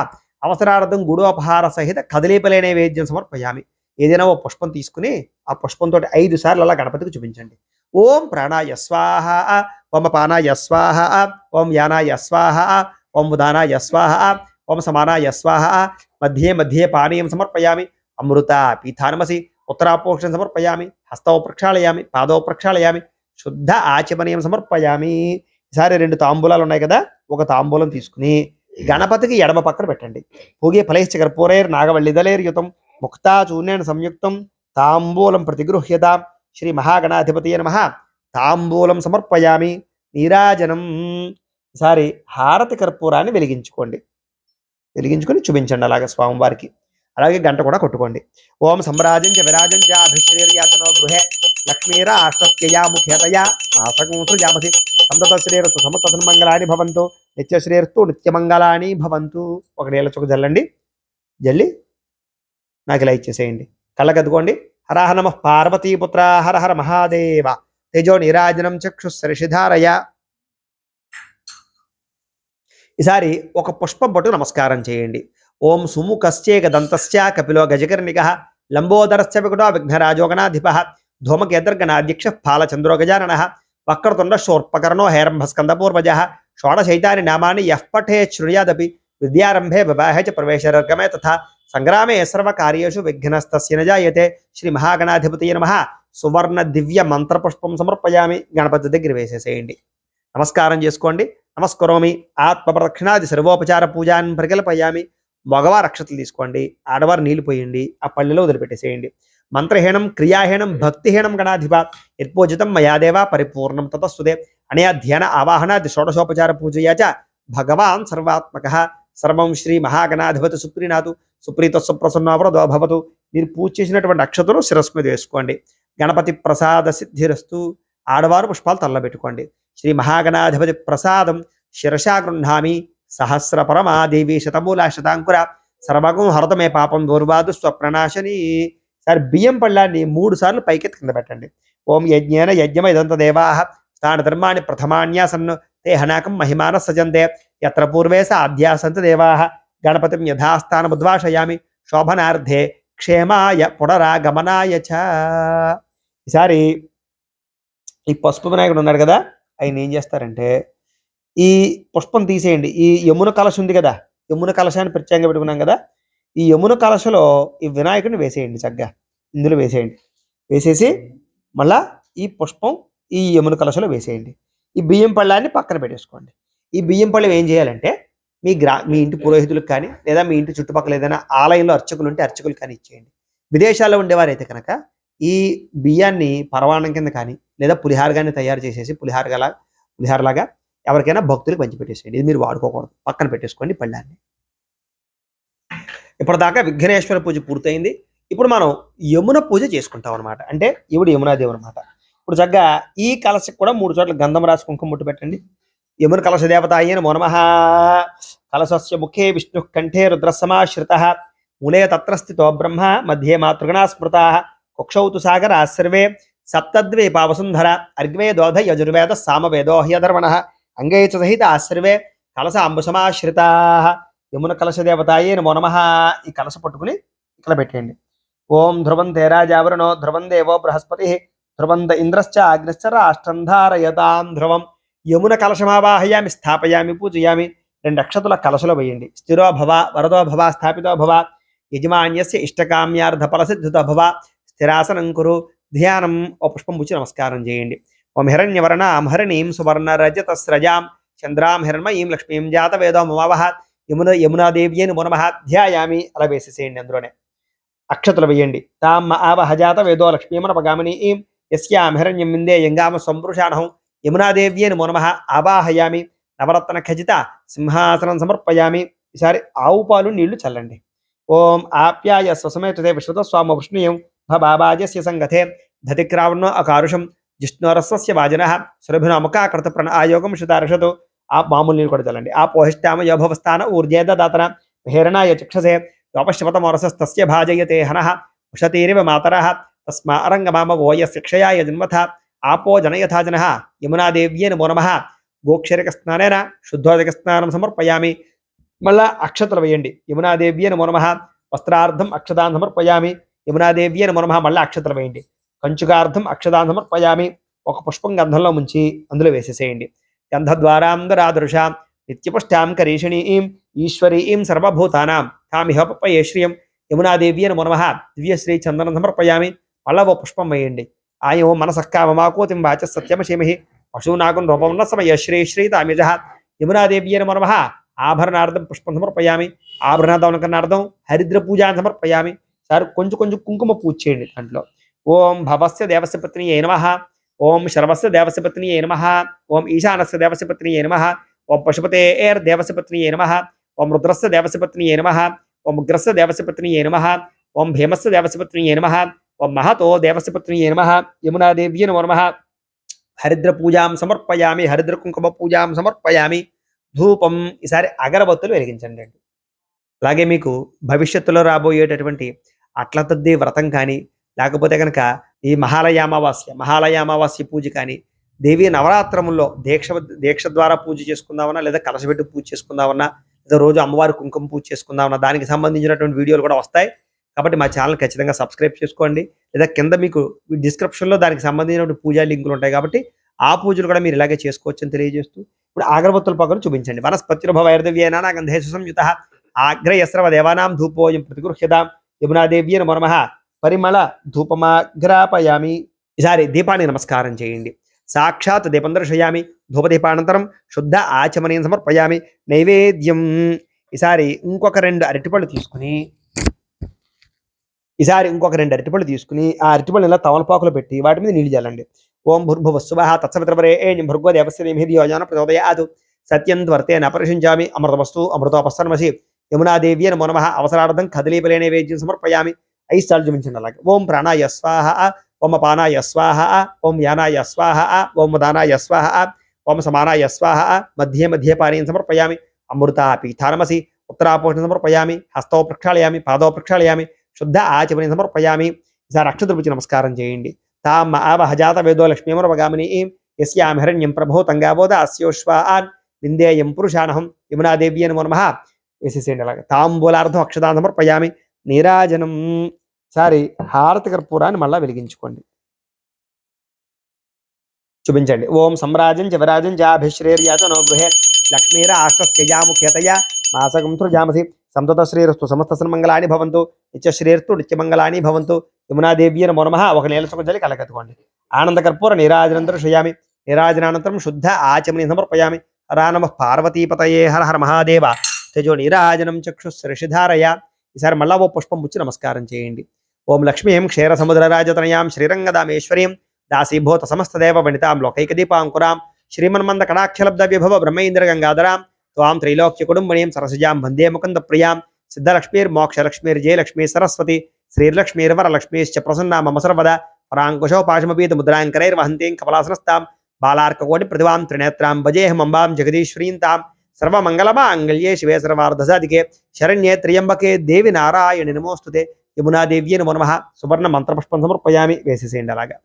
అవసరార్థం గుడోపహార సహిత కదలీపలే నైవేద్యం సమర్పయామి. ఏదైనా ఓ పుష్పం తీసుకుని ఆ పుష్పంతో 5 సార్లు అలా గణపతికి చూపించండి. ఓం ప్రాణాయ స్వాహ, ఓం అపానాయ స్వాహ, ఓం యానాయ స్వాహ, ఓం ఉదానాయ స్వాహ, ఓం సమానాయ స్వాహ. మధ్యే మధ్యే పానీయం సమర్పయామి. అమృత పీఠానమసి ఉత్తరాపోక్షం సమర్పయామి. హస్తౌ ప్రక్షాళయామి. పాదౌ ప్రక్షాళయామి. శుద్ధ ఆచమనీయం సమర్పయామి. ఈసారి 2 తాంబూలాలు ఉన్నాయి కదా, ఒక తాంబూలం తీసుకుని గణపతికి ఎడమ పక్కన పెట్టండి. పూగే ఫలైశ్చ కర్పూరైర్ నాగవల్లిదలైర్యుతం ముక్తా చూర్ణేన సంయుక్తం తాంబూలం ప్రతిగృహ్యతాం శ్రీ మహాగణాధిపతయే నమః. తాంబూలం సమర్పయామి. నీరాజనం. ఈసారి హారతి కర్పూరాన్ని వెలిగించుకోండి. వెలిగించుకొని చూపించండి అలాగే స్వామివారికి. అలాగే గంట కూడా కొట్టుకోండి. ఓం సమ్రాజంచ విరాజంచ అభిశ్రీర్యాతనో గృహే లక్ష్మీరా ఆశ్వత్యయా ముఖ్యతయా మాసకూసృజామసి సంతతశ్రీరస్తు సమతన్మంగళాని భవంతు నిత్యశ్రీరస్తు నిత్యమంగళాని భవంతు. ఒక నీళ్ళ చుక్క జల్లండి. జల్లి నాకు ఇలా ఇచ్చేసేయండి. కళ్ళకద్దుకోండి. హర నమ పార్వతీపుత్ర హర హర మహాదేవ తేజో నీరాజనం చక్షుశ్రిషిధారయ. ఈసారి ఒక పుష్పం పట్టు నమస్కారం చేయండి. ఓం సుముఖశ్చేక దంతశ్చ కపిలో గజకర్ణికః లంబోదరశ్చ వికటో విఘ్నరాజోగణాధిపః ధూమకేతర్గణాధ్యక్ష ఫాలచంద్రో గజాననః వక్రతుండ శూర్పకర్ణో హేరంభస్కందపూర్వజః షోడశైతాని నామాని యః పఠేత్ శృణుయాదపి విద్యారంభే వివాహే చ ప్రవేశరర్గమే తథా సంగ్రామే సర్వకార్యేషు విఘ్నస్తస్య న జాయతే. శ్రీ మహాగణాధిపతయే నమః. సువర్ణ దివ్య మంత్రపుష్పం సమర్పయామి. గణపతి దగ్గర వేసేసేయండి, నమస్కారం చేసుకోండి. నమస్కరోమి. ఆత్మ ప్రదక్షిణాది సర్వోపచార పూజాన్ పరికల్పయామి. మగవారు అక్షతలు తీసుకోండి, ఆడవారు నీళ్లు పోయండి, ఆ పళ్ళెలో వదిలిపెట్టేసేయండి. మంత్రహీనం క్రియాహీనం భక్తిహీనం గణాధిప యత్పూజితం మయాదేవ పరిపూర్ణం తతస్తుదే. అనయా ధ్యాన ఆవాహనాది షోడశోపచార పూజయా చ భగవాన్ సర్వాత్మకః. సర్వం శ్రీ మహాగణాధిపతి సుప్రీనాథు సుప్రీత సుప్రసన్నవరదో భవతు. మీరు పూజ చేసినటువంటి అక్షతలు శిరస్సు మీద వేసుకోండి. గణపతి ప్రసాద సిద్ధిరస్తు. ఆడవారు పుష్పాలు తల్లబెట్టుకోండి. శ్రీ మహాగణాధిపతి ప్రసాదం శిరసా గృహ్ణామి. సహస్ర పరమాదేవి శతమూల శతాంకుర సర్వగం హరతమే పాపం దూర్వాదు స్వప్రనాశని. సార్ బియ్యం పళ్ళాన్ని 3 సార్లు పైకెత్తి కింద పెట్టండి. ఓం యజ్ఞేన యజ్ఞమ ఇదంత దేవాః స్థాన ధర్మాన్ని ప్రథమాన్యాసన్ తే హనాకం మహిమాన సజంతే యత్ర పూర్వే స అధ్యాసంత దేవాః గణపతిం యథాస్థానముద్వాషయామి శోభనార్థే క్షేమాయ పునరాగమనాయ చ. ఈసారి ఈ పసుపు వినాయకుడు ఉన్నాడు కదా, ఆయన ఏం చేస్తారంటే ఈ పుష్పం తీసేయండి. ఈ యమున కలశ ఉంది కదా, యమున కలశాన్ని ప్రత్యేకంగా పెట్టుకున్నాం కదా, ఈ యమున కలశలో ఈ వినాయకుడిని వేసేయండి. చక్కగా ఇందులో వేసేయండి. వేసేసి మళ్ళా ఈ పుష్పం ఈ యమున కలశలో వేసేయండి. ఈ బియ్యం పళ్ళాన్ని పక్కన పెట్టేసుకోండి. ఈ బియ్యం పళ్ళం ఏం చేయాలంటే మీ ఇంటి పురోహితులకు కానీ లేదా మీ ఇంటి చుట్టుపక్కల ఏదైనా ఆలయంలో అర్చకులు ఉంటే అర్చకులు కానీ ఇచ్చేయండి. విదేశాల్లో ఉండేవారైతే కనుక ఈ బియ్యాన్ని పరవాణం కింద కానీ లేదా పులిహారగాన్ని తయారు చేసేసి పులిహారలాగా ఎవరికైనా భక్తులకు పంచిపెట్టేసేయండి. ఇది మీరు వాడుకోకూడదు, పక్కన పెట్టేసుకోండి పళ్ళాన్ని. ఇప్పటిదాకా విఘ్నేశ్వర పూజ పూర్తయింది. ఇప్పుడు మనం యమున పూజ చేసుకుంటాం అనమాట. అంటే ఇవిడు యమునాదేవి అనమాట. ఇప్పుడు చక్కగా ఈ కలశకు కూడా 3 చోట్ల గంధం రాసి కుంకుమ ముట్టు పెట్టండి. యమున కలశ దేవతాయ నమో నమః. కలశస్య ముఖే విష్ణు కంఠే రుద్రసమాశ్రితః మూలే తత్ర స్థితో బ్రహ్మ మధ్యే మాతృగణా స్మృతాః కుక్షౌ తు సాగరా సర్వే సప్తద్వీపా వసుంధర అర్గ్వేదోధ యజుర్వేద సామవేదో హ్యధర్వణః అంగే చ సహితా సర్వే కలశ అంబుసమాశ్రితాః. యమున కలశ దేవతాయే నమో నమః. ఈ కలశ పట్టుకుని ఇక్కడ పెట్టేయండి. ఓం ధ్రువం తేరాజావరణో ధ్రువం దేవో బృహస్పతి ధ్రువంద ఇంద్రశ్చ అగ్నిశ్చ రాష్ట్రం ధారయతాం ధ్రువం. యమున కలశమావాహయామి స్థాపయామి పూజయామి. 2 అక్షతుల కలశలో వేయండి. స్థిరో భవ వరదో భవ స్థాపితో భవ యజమాన్యస్య ఇష్టకామ్యార్థ ఫలసిద్ధితో భవ స్థిరాసనం కురు. ధ్యానం ఓ పుష్పం పుచ్చి నమస్కారం చేయండి. ఓం హిరణ్యవర్ణాం హరిణీం సువర్ణ రజత స్రజాం చంద్రాం హిరణ్మయీం లక్ష్మీం జాత వేదో మమావహ యమునాదేవ్యే నమో నమః. ధ్యాయామి. అలా వేసేసేయండి. అందులోనే అక్షతలు వేయండి. తాం ఆవహ జాత వేదో లక్ష్మీమనపగామినీం యస్యాం హిరణ్యం విందే యంగామ సంపృషాణహం యమునాదేవ్యే నమో నమః. ఆవాహయామి. నవరత్న ఖచిత సింహాసనం సమర్పయామి. ఈసారి ఆవు పాలు నీళ్లు చల్లండి. ఓం ఆప్యాయ స్వసమేతుతే విశ్వత స్వామ వృష్ణీయం భబాబాజస్య సంగతే ధతిక్రావణో అకారుషం జిష్ణోరస్వస్య వాజన సురభినాముఖాకృత ప్రణ్ ఆయోగం శుతార్షతు. ఆ మామూలు నీళ్ళు కూడా చల్లండి. ఆ పోహిష్టామ యోభవస్థాన ఊర్జేద దాతన హేరణాయ చక్షసే యోపశ్వతమోరసస్తస్య భాజయతే హనః ఉషతీరివ మాతరః తస్మా అరంగమామ వోయ శిక్షయాయ జన్మథ ఆపో జనయథా జనః యమునాదేవ్యే నమో నమః. గోక్షరిక స్నానేన శుద్ధోదక స్నానం సమర్పయామి. మళ్ళా అక్షతలు వేయండి. యమునాదేవ్యే నమో నమః. వస్త్రార్థం అక్షతాన్ సమర్పయామి. యమునాదేవ్యే నమో నమః. మళ్ళీ అక్షతలు వేయండి. కంచుకార్థం అక్షతాన్ సమర్పయామి. ఒక పుష్పం గంధంలో ముంచి అందులో వేసేసేయండి. గంధద్వారాంగరాదృశాం నిత్యపుష్టాం కరీషిణీం ఈశ్వరీం సర్వభూతానాం కామిహోపయే శ్రియం యమునాదేవ్యే నమో నమః. దివ్యశ్రీ చందనం సమర్పయామి. మళ్ళా ఓ పుష్పం వేయండి. ఆయో మనసఃకామమాకోతిం వాచ సత్యమశేమిహి పశూనాగం రూపమున్న సమయ శ్రీ శ్రీతామిజ యమునాదేవ్యే నమో నమః. ఆభరణార్థం పుష్పం సమర్పయామి. ఆభరణార్థం హరిద్ర పూజాన్ని సమర్పయామి. సార్ కొంచెం కుంకుమ పూజ చేయండి దాంట్లో. ఓం భవస్య దేవస్య పత్నియే నమః. ఓం శర్వస్య దేవస్య పత్నియే నమః. ఓం ఈశానస్య దేవస్య పత్నియే నమః. ఓం పశుపతేర్ దేవస్య పత్నియే నమః. ఓం రుద్రస్య దేవస్య పత్నియే నమః. ఓం ఉగ్రస్య దేవస్య పత్నియే నమః. ఓం భీమస్య దేవస్య పత్నియే నమః. ఓం మహతో దేవస్య పత్నియే నమః. యమునాదేవ్యే నమో నమః. హరిద్ర పూజాం సమర్పయామి. హరిద్ర కుంకుమ పూజాం సమర్పయామి. ధూపం. ఈసారి అగరబత్తులు వెలిగించండి. అలాగే మీకు భవిష్యత్తులో రాబోయేటటువంటి అట్ల తద్ది వ్రతం కానీ లేకపోతే కనుక ఈ మహాలయ అమావాస్య పూజ కానీ దేవీ నవరాత్రముల్లో దీక్ష ద్వారా పూజ చేసుకుందామన్నా లేదా కలశపెట్టి పూజ చేసుకుందామన్నా లేదా రోజు అమ్మవారి కుంకుమ పూజ చేసుకుందామన్నా దానికి సంబంధించినటువంటి వీడియోలు కూడా వస్తాయి. కాబట్టి మా ఛానల్ ఖచ్చితంగా సబ్స్క్రైబ్ చేసుకోండి. లేదా కింద మీకు డిస్క్రిప్షన్లో దానికి సంబంధించినటువంటి పూజా లింకులు ఉంటాయి. కాబట్టి ఆ పూజలు కూడా మీరు ఇలాగే చేసుకోవచ్చు అని తెలియజేస్తూ ఇప్పుడు అగరబత్తుల పొగను చూపించండి. వనస్పత్యుర్భవైర్దివ్యేన గంధేషు సంయుతః ఆగ్రయస్రవ దేవానాం ధూపోయం ప్రతిగృహ్యతాం యమునాదేవ్యే నమో నమః పరిమళ ధూపమాగ్రాపయామి. ఈసారి దీపాన్ని నమస్కారం చేయండి. సాక్షాత్ దీపం దర్శయామి. ధూపదీపానంతరం శుద్ధ ఆచమనీయం సమర్పయామి. నైవేద్యం. ఈసారి ఇంకొక 2 అరటిపళ్ళు తీసుకుని ఆ అరటిపళ్ళు ఇలా తమలపాకులు పెట్టి వాటి మీద నీళ్లు చల్లండి. ఓం భూర్భువస్సువః తత్సవితృవరేణ్యం భర్గో దేవస్య ధీమహి ధియో యో నః ప్రచోదయాత్ సత్యం త్వర్తేన పరిశుంచామి అమృతమస్తు అమృతోపస్తన్మసి యమునాదేవ్యే నమో నమః. అవసరార్థం కదలీపలే నైవేద్యం సమర్పయామి. 5 సార్లు చూపించండి. అలాగే ఓం ప్రాణాయ స్వాహ, ఓం అపానాయ స్వాహ, ఓం యానాయ స్వాహ, ఓం ఉదానాయ స్వాహ, ఓం సమానాయ స్వాహ. మధ్యే మధ్యే పానీయం సమర్పయామి. అమృతా పీఠానమసి ఉత్తరాపోషణ సమర్పయామి. హస్తౌ ప్రక్షాళయామి, పాదౌ ప్రక్షాళయామి, శుద్ధ ఆచమని సమర్పయామి. ఈసారి అక్షతృపుచి నమస్కారం చేయండి. తామ ఆవహజాత వేదో లక్ష్మీమరవగామిని యస్యాం హిరణ్యం ప్రభో తంగాబోధ అస్యోశ్వాన్ విందేయం పురుషానహం యమునాదేవ్యే నమో నమః. వేసేసేయండి. అలాగే తాంబూలార్థం అక్షతాన్ని సమర్పయామి. నీరాజనం. సారి హారతి కర్పూరాన్ని మళ్ళా వెలిగించుకోండి. చూపించండి. ఓం సమ్రాజం జవరాజం జాభిశ్రేర్యాతనో గృహే లక్ష్మీర ఆష్టస్యయాముఖ్యతయ మాసగం సృజామసి సంతత శ్రీరస్తు సమస్త సన్మంగళాని భవంతు నిత్యశ్రీర్తు నిత్యమంగళాని భవంతు యమునాదేవ్యే నమో నమః. ఒక నీళ్ళ సుఖజలి కలగెత్తుకోండి. ఆనంద కర్పూర నీరాజనంతరం శ్రయామి. నీరాజనానంతరం శుద్ధ ఆచమని సమర్పయామి. హరా నమః పార్వతీపతయే హర హర మహాదేవ. తేజో నీరాజనం చక్షుశ్రిషిధారయ. ఈసారి మళ్ళా ఓ పుష్పం పుచ్చి నమస్కారం చేయండి. ఓం లక్ష్మీం క్షీర సముద్రరాజతనయాం శ్రీరంగదామేశ్వరీం దాసీభూత సమస్తదేవ వనితాం లోకైకదీపాంకురాం శ్రీమన్మంద కటాక్షలబ్ద విభవ బ్రహ్మేంద్ర గంగాధరాం త్వాం త్రైలోక్య కుటుంబణీం సరసజాం వందే ముకుంద ప్రియాం సిద్ధలక్ష్మీర్మోక్షలక్ష్మీర్జయలక్ష్మీ సరస్వతి శ్రీర్లక్ష్మీర్వరలక్ష్మీశ్చ ప్రసన్నా మమ సర్వద పరాంకుశో పాశమపీత ముద్రాంకరైర్వహంతీం కమలాసనస్తాం బాలార్కకోటి ప్రతిభాం త్రినేత్రాం భజేహమంబాం జగదీశ్వరీం తాం సర్వమంగళమాంగళ్యే శివే సర్వార్ధసాధికే శరణ్యే త్ర్యంబకే దేవి నారాయణి నమోస్తుతే యమునాదేవ్యే నమో నమః. సువర్ణ మంత్రపుష్పం సమర్పయామి. వేసేసేయండి. అలాగా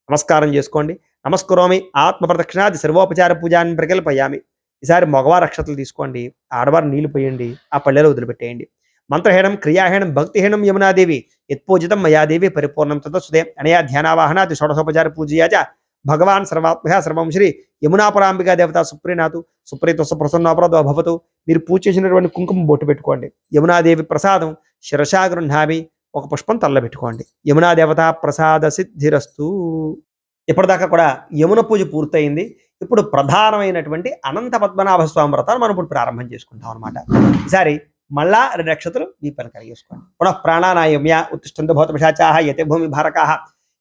నమస్కారం చేసుకోండి. నమస్కరోమి ఆత్మప్రదక్షిణాది సర్వోపచార పూజాన్ని ప్రకల్పయామి. ఈసారి మగవారు అక్షతలు తీసుకోండి. ఆడవారు నీళ్లు పోయండి. ఆ పళ్ళెలో వదిలిపెట్టేయండి. మంత్రహీనం క్రియాహీనం భక్తిహీనం యమునాదేవి యత్పూజితం మయాదేవి పరిపూర్ణం తదసుదే అనయా ధ్యానావాహనాది షోడశోపచార పూజయాచ భగవాన్ సర్వాత్మయ సర్వం శ్రీ యమునాపరాంబికా దేవత సుప్రీనాథు సుప్రీత సుప్రసన్నోపరదో భవతు. మీరు పూజ చేసినటువంటి కుంకుమ బొట్టు పెట్టుకోండి. యమునాదేవి ప్రసాదం శిరసా గృహ్ణామి. ఒక పుష్పం తల్లబెట్టుకోండి. యమునాదేవత ప్రసాద సిద్ధిరస్తు. ఇప్పటిదాకా కూడా యమున పూజ పూర్తయింది. ఇప్పుడు ప్రధానమైనటువంటి అనంత పద్మనాభ స్వామి వ్రతాన్ని మనం ఇప్పుడు ప్రారంభం చేసుకుంటాం అనమాట. ఈసారి మళ్ళా 2 నక్షత్రాలు దీపాన్ని కలిగేసుకోండి. పునః ప్రాణానాయమ్య ఉత్తిష్టంతు భౌతపిశాచాః యతే భూమి భారకాః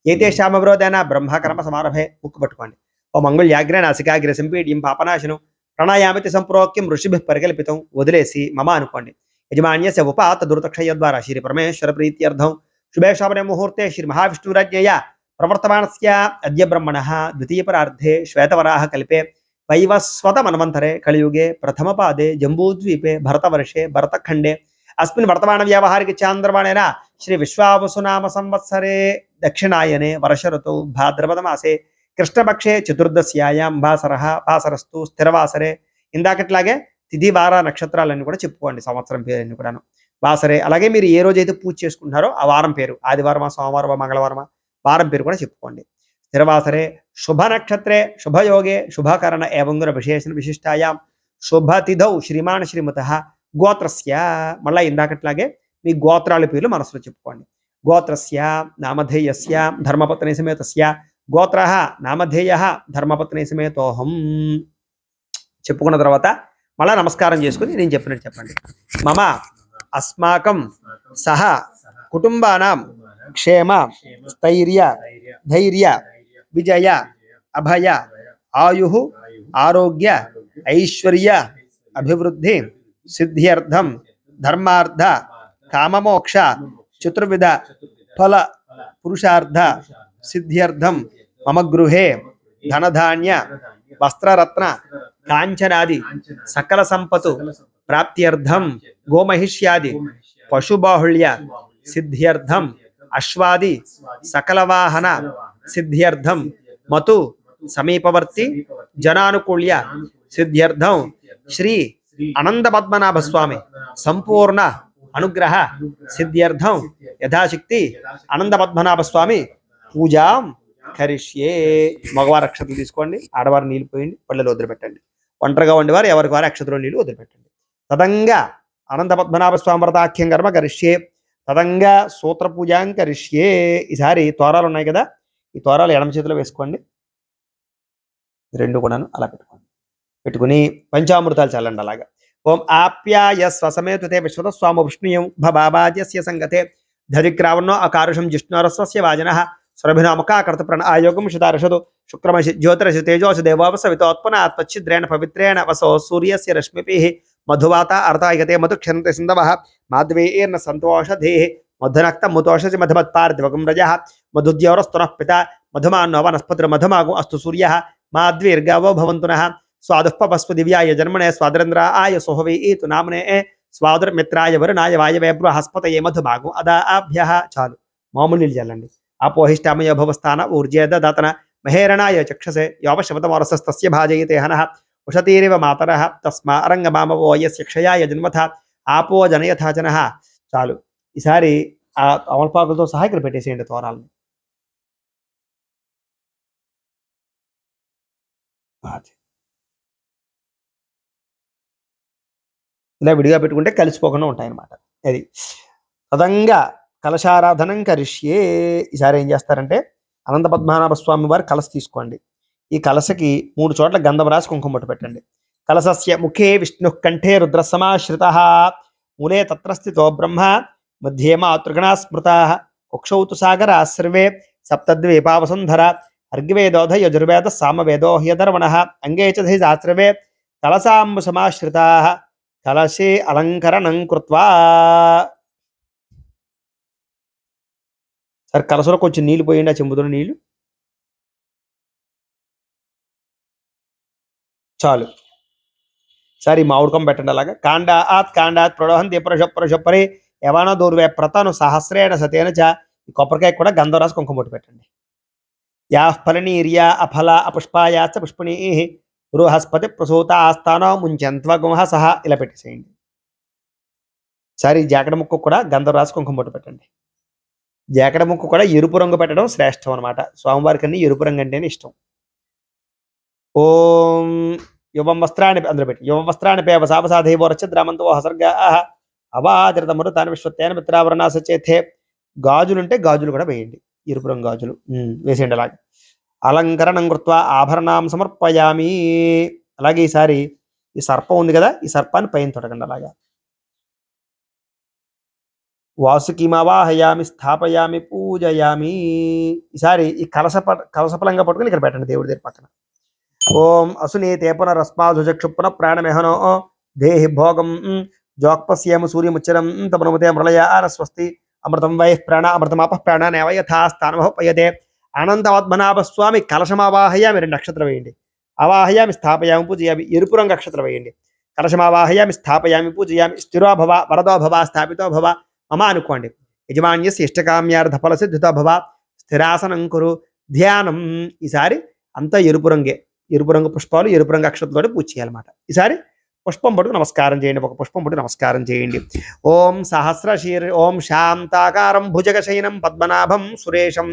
ఏతేషామవరోధేన బ్రహ్మకర్మ సమారభే. ముక్కు పట్టుకోండి. ఓ మంగళ్యాగ్రే నాసికాగ్ర సంపీడ్యం పాపనాశనం ప్రణాయామితి సంప్రోక్యం ఋషిభిః పరికల్పితం. వదిలేసి మమ అనుకోండి. యజమాన్యస్య ఉపాత దురతక్షయ ద్వారా శ్రీ పరమేశ్వర ప్రీత్యర్థం శుభే శోభనే ముహూర్తే శ్రీ మహావిష్ణురాజ్ఞయ ప్రవర్తమానస్య అద్య బ్రహ్మణః ద్వితీయపరార్ధే శ్వేతవరాహ కల్పే వైవస్వత మన్వంతరే కలియుగే ప్రథమపాదే జంబూద్వీపే భరతవర్షే భరతఖండే అస్మిన్ వర్తమాన వ్యావహారిక చాంద్రమాణేన శ్రీ విశ్వావసునామ సంవత్సరే దక్షిణాయనే వర్ష ఋతౌ భాద్రపద మాసే కృష్ణపక్షే చతుర్దశ్యాయాం భాసరస్తు స్థిరవాసరే. ఇందాకట్లాగే తిథి వార నక్షత్రాలన్నీ కూడా చెప్పుకోండి. సంవత్సరం పేరు కూడాను వాసరే. అలాగే మీరు ఏ రోజైతే పూజ చేసుకుంటున్నారో ఆ వారం పేరు ఆదివారమా సోమవారమా మంగళవారమా వారం పేరు కూడా చెప్పుకోండి. స్థిరవాసరే శుభ నక్షత్రే శుభయోగే శుభకరణ ఏవంగుర విశేషణ విశిష్టాయాం శుభతిథౌ శ్రీమాన్ శ్రీమతః గోత్రస్య. మళ్ళీ ఇందాకట్లాగే మీ గోత్రాల పేర్లు మనసులో చెప్పుకోండి. గోత్రస్య నామధేయస్య ధర్మపత్ని సమేతస్య గోత్రః నామధేయః ధర్మపత్ని సమేతోహం. చెప్పుకున్న తర్వాత మళ్ళా నమస్కారం చేసుకుని నేను చెప్పినట్టు చెప్పండి. మమ అస్మాకం సహ కుటుంబానాం క్షేమ స్థైర్య ధైర్య విజయ అభయ ఆయు ఆరోగ్య ఐశ్వర్య అభివృద్ధి సిద్ధ్యర్థం ధర్మార్థ కామమోక్ష చతుర్విధ ఫల పురుషార్థ సిద్ధ్యర్థం మమ గృహే ధనధాన్య వస్త్రరత్న కాంచనాది సకల సంపతు ప్రాప్త్యర్థం గోమహిష్యాది పశుబాహుళ్య సిద్ధ్యర్థం అశ్వాది సకలవాహన సిద్ధ్యర్థం మతు సమీపవర్తి జనానుకూల్య సిద్ధ్యర్థం శ్రీ అనంత పద్మనాభ స్వామి సంపూర్ణ అనుగ్రహ సిద్ధ్యర్థం యథాశక్తి అనంత పద్మనాభ స్వామి పూజాం కరిష్యే. మగవారు అక్షతలు తీసుకోండి. ఆడవారు నీళ్ళు పోయండి. పళ్ళలో వదిలిపెట్టండి. ఒంటరిగా ఉండేవారు ఎవరికి వారు అక్షతలో నీళ్ళు వదిలిపెట్టండి. తదంగా అనంత పద్మనాభ స్వామి వ్రతాఖ్యం కర్మ కరిష్యే, తదంగా సూత్ర పూజాం కరిష్యే. ఈసారి తోరాలు ఉన్నాయి కదా, ఈ తోరాలు ఎడమ చేతిలో వేసుకోండి, రెండు కూడాను అలా పెట్టుకుని పంచామృతాలు చల్లండి అలాగా. ఓం ఆప్యాయ స్వసమేతుతే విశ్వత స్వామ విష్ణుయం భబాబాజ్యస్య సంగతే ధరిక్రావణో అకారుషం జిష్ణురస్వస్య వాజన సురభినామకాకర్త ప్రణ్ ఆయోగం శుతారషదు శుక్రమశి జ్యోతిరసి తేజోసి దేవావసవితోత్పన్నాత్ తచ్చిద్రేణ పవిత్రేణ వసో సూర్యస్య రశ్మిభిః మధువాత అర్ధాయతే మధుక్షరంతే సింధవః మాధ్వేర్న సంతోషధేః మధునక్త ముతోషసి మధుమత్పార్థివగం రజః మధుద్యౌరస్తునః పిత మధుమాన్నో వనస్పతిర్మధుమాగో అస్తు సూర్యః మాద్వీర్గావో భవంతునః స్వాదుఃపస్వ దివ్యాయ జన్మనే స్వాదరేంద్రాయ సుహవే ఏతు నామనే స్వాదుర్మిత్రాయ వరుణాయ వాయవే బృహస్పతయే మధుమాగం అదాభ్యః. చాలు, మామూలు నీళ్ళు చల్లండి. అపోహిష్టామయ భవస్థాన ఊర్జేద దాతన మహేరణాయ చక్షసే యోవశమతమరసస్తస్య భాజయతే హనః ఉషతీరివ మాతరః తస్మా అరంగమామవో యస్య క్షయాయ జన్మథ ఆపో జనయథాచనః. చాలు, ఈసారి ఆ తమలపాకులతో సహా ఇక్కడ పెట్టేసేయండి తోరాలను. ఇలా విడిగా పెట్టుకుంటే కలిసిపోకుండా ఉంటాయన్నమాట. అది తదంగా కలశారాధనం కరిష్యే. ఈసారి ఏం చేస్తారంటే అనంత పద్మనాభ స్వామి వారి కలశ తీసుకోండి. ఈ కలశకి 3 చోట్ల గంధం రాసి కుంకుమ బొట్టు పెట్టండి. కలశస్య ముఖే విష్ణు కంఠే రుద్ర సమాశ్రిత మూలే తత్ర స్థితో బ్రహ్మ మధ్యే మాతృగణా స్మృతా కుక్షౌ తు సాగరా సర్వే సప్తద్వీపావసుంధర అర్గ్వేదోధ యజుర్వేద సామవేదో హ్యధర్వణ అంగే చ ధైజాశ్రవే కలశాంబు సమాశ్రితా కలశే అలంకరణం కృత్వా. సరే, కలసలో కొంచెం నీళ్ళు పోయండి, ఆ చెంబుతున్న నీళ్ళు చాలు. సరే, మామిడికం పెట్టండి అలాగా. కాండాత్ ప్రొడహంతి పరుషపరే యవన దూర్వే ప్రతను సహస్రేణ సతేన చ. ఈ కొబ్బరికాయ కూడా గంధం రాసి కుంకుమ బొట్టు పెట్టండి. యా ఫలనీర్యా అఫల అపుష్పాయాచ పుష్పణీ బృహస్పతి ప్రసూత ఆస్థానం ముంచంత్వగుంహ సహా ఇలా పెట్టేసేయండి. సరే, జాకెట్ ముక్కు కూడా గంధం రాసి కుంకుమ బొట్టు పెట్టండి. జాకెట్ ముక్కు కూడా ఎరుపు రంగు పెట్టడం శ్రేష్టం అనమాట. స్వామివారికి అన్ని ఎరుపు రంగు అంటేనే ఇష్టం. ఓం యువం వస్త్రాన్ని అందులో పెట్టి యువం వస్త్రాన్ని పేవ సావసాధైవో రచద్రామంతో హసర్గ అవాదిరతమృతాన్ని విశ్వత్తేన మిత్రావరణ సచేతే. గాజులుంటే గాజులు కూడా వేయండి, ఎరుపు రంగు గాజులు వేసేయండి. అలాగే అలంకరణం కృత్వా ఆభరణాం సమర్పయామి. అలాగే ఈసారి ఈ సర్పం ఉంది కదా, ఈ సర్పాన్ని పైన తొడగండి అలాగా. వాసుకిమవాహయామి స్థాపయామి పూజయామి. ఈసారి ఈ కలసపలంగా పట్టుకుని ఇక్కడ పెట్టండి దేవుడి దగ్గర పక్కన. ఓం అసునీతే పునరస్మాధుచక్షుపున ప్రాణమెహనో దేహి భోగం జోక్పస్యేమ సూర్యముచ్చరం తమనుమతే మృళయాన స్వస్తి అమృతం వై ప్రాణ అమృతమాప ప్రాణ నేవ యథాస్థానమోపయతే. అనంతపద్మనాభ స్వామి కలశమావాహయామి 2 అక్షత్రం వేయండి. అవాహయామి స్థాపయామి పూజయామి ఎరుపు రంగు అక్షత్రం వేయండి. కలశమావాహయామి స్థాపయామి పూజయామి. స్థిరో భవ వరదో భవ స్థాపితో భవ మమ అనుకోండి. యజమాన్యస్య ఇష్టకామ్యార్థ ఫల సిద్ధితో భవ స్థిరాసనం కురు ధ్యానం. ఈసారి అంతా ఎరుపు రంగే, ఎరుపు రంగు పుష్పాలు ఎరుపు రంగు అక్షరంతో పూజ చేయాలన్నమాట. ఈసారి పుష్పం పట్టుకు నమస్కారం చేయండి, ఒక పుష్పం పట్టుకు నమస్కారం చేయండి. ఓం సహస్రశీర్ ఓం శాంతాకారం భుజగశయనం పద్మనాభం సురేశం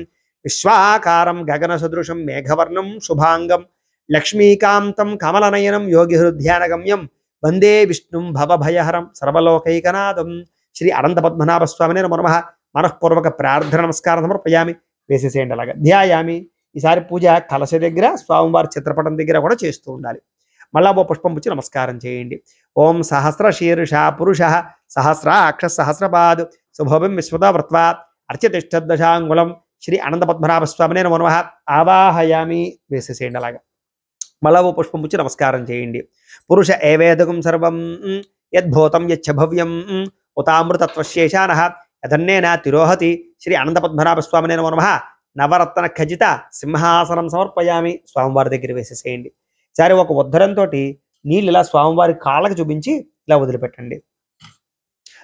విశ్వాకారం గగన సదృశం మేఘవర్ణం శుభాంగం లక్ష్మీకాంతం కమలనయనం యోగి హృద్యానగమ్యం వందే విష్ణుం భవభయహరం సర్వలోకైకనాథం. శ్రీ అనంత పద్మనాభ స్వామినే నమః. మనఃపూర్వక ప్రార్థన నమస్కారం సమర్పయామి. వేసేసేయండి అలాగా. ధ్యాయామి. ఈసారి పూజ కలశ దగ్గర స్వామివారి చిత్రపటం దగ్గర కూడా చేస్తూ ఉండాలి. మళ్ళా ఓ పుష్పం పుచ్చి నమస్కారం చేయండి. ఓం సహస్ర శీర్ష పురుష సహస్రాక్ష సహస్రపాద్ శుభం విశ్వత వృత్వా అర్చతిష్టదశాంగుళం శ్రీ అనంత పద్మనాభ స్వామినే నమః. ఆవాహయామి. వేసేసేయండి అలాగా. మళ్ళా ఓ పుష్పం పుచ్చి నమస్కారం చేయండి. పురుష ఏవేదకం సర్వం యద్భూతం యచ్చ భవ్యం ఉతామృతత్వశేషాన యథన్నేన తిరోహతి. శ్రీ అనంత పద్మనాభ స్వామినే నమః. నవరత్న ఖజిత సింహాసనం సమర్పయామి. స్వామివారి దగ్గర వేసేసేయండి. సరే, ఒక ఉద్ధరంతో నీళ్ళు ఇలా స్వామివారి కాళ్ళకు చూపించి ఇలా వదిలిపెట్టండి.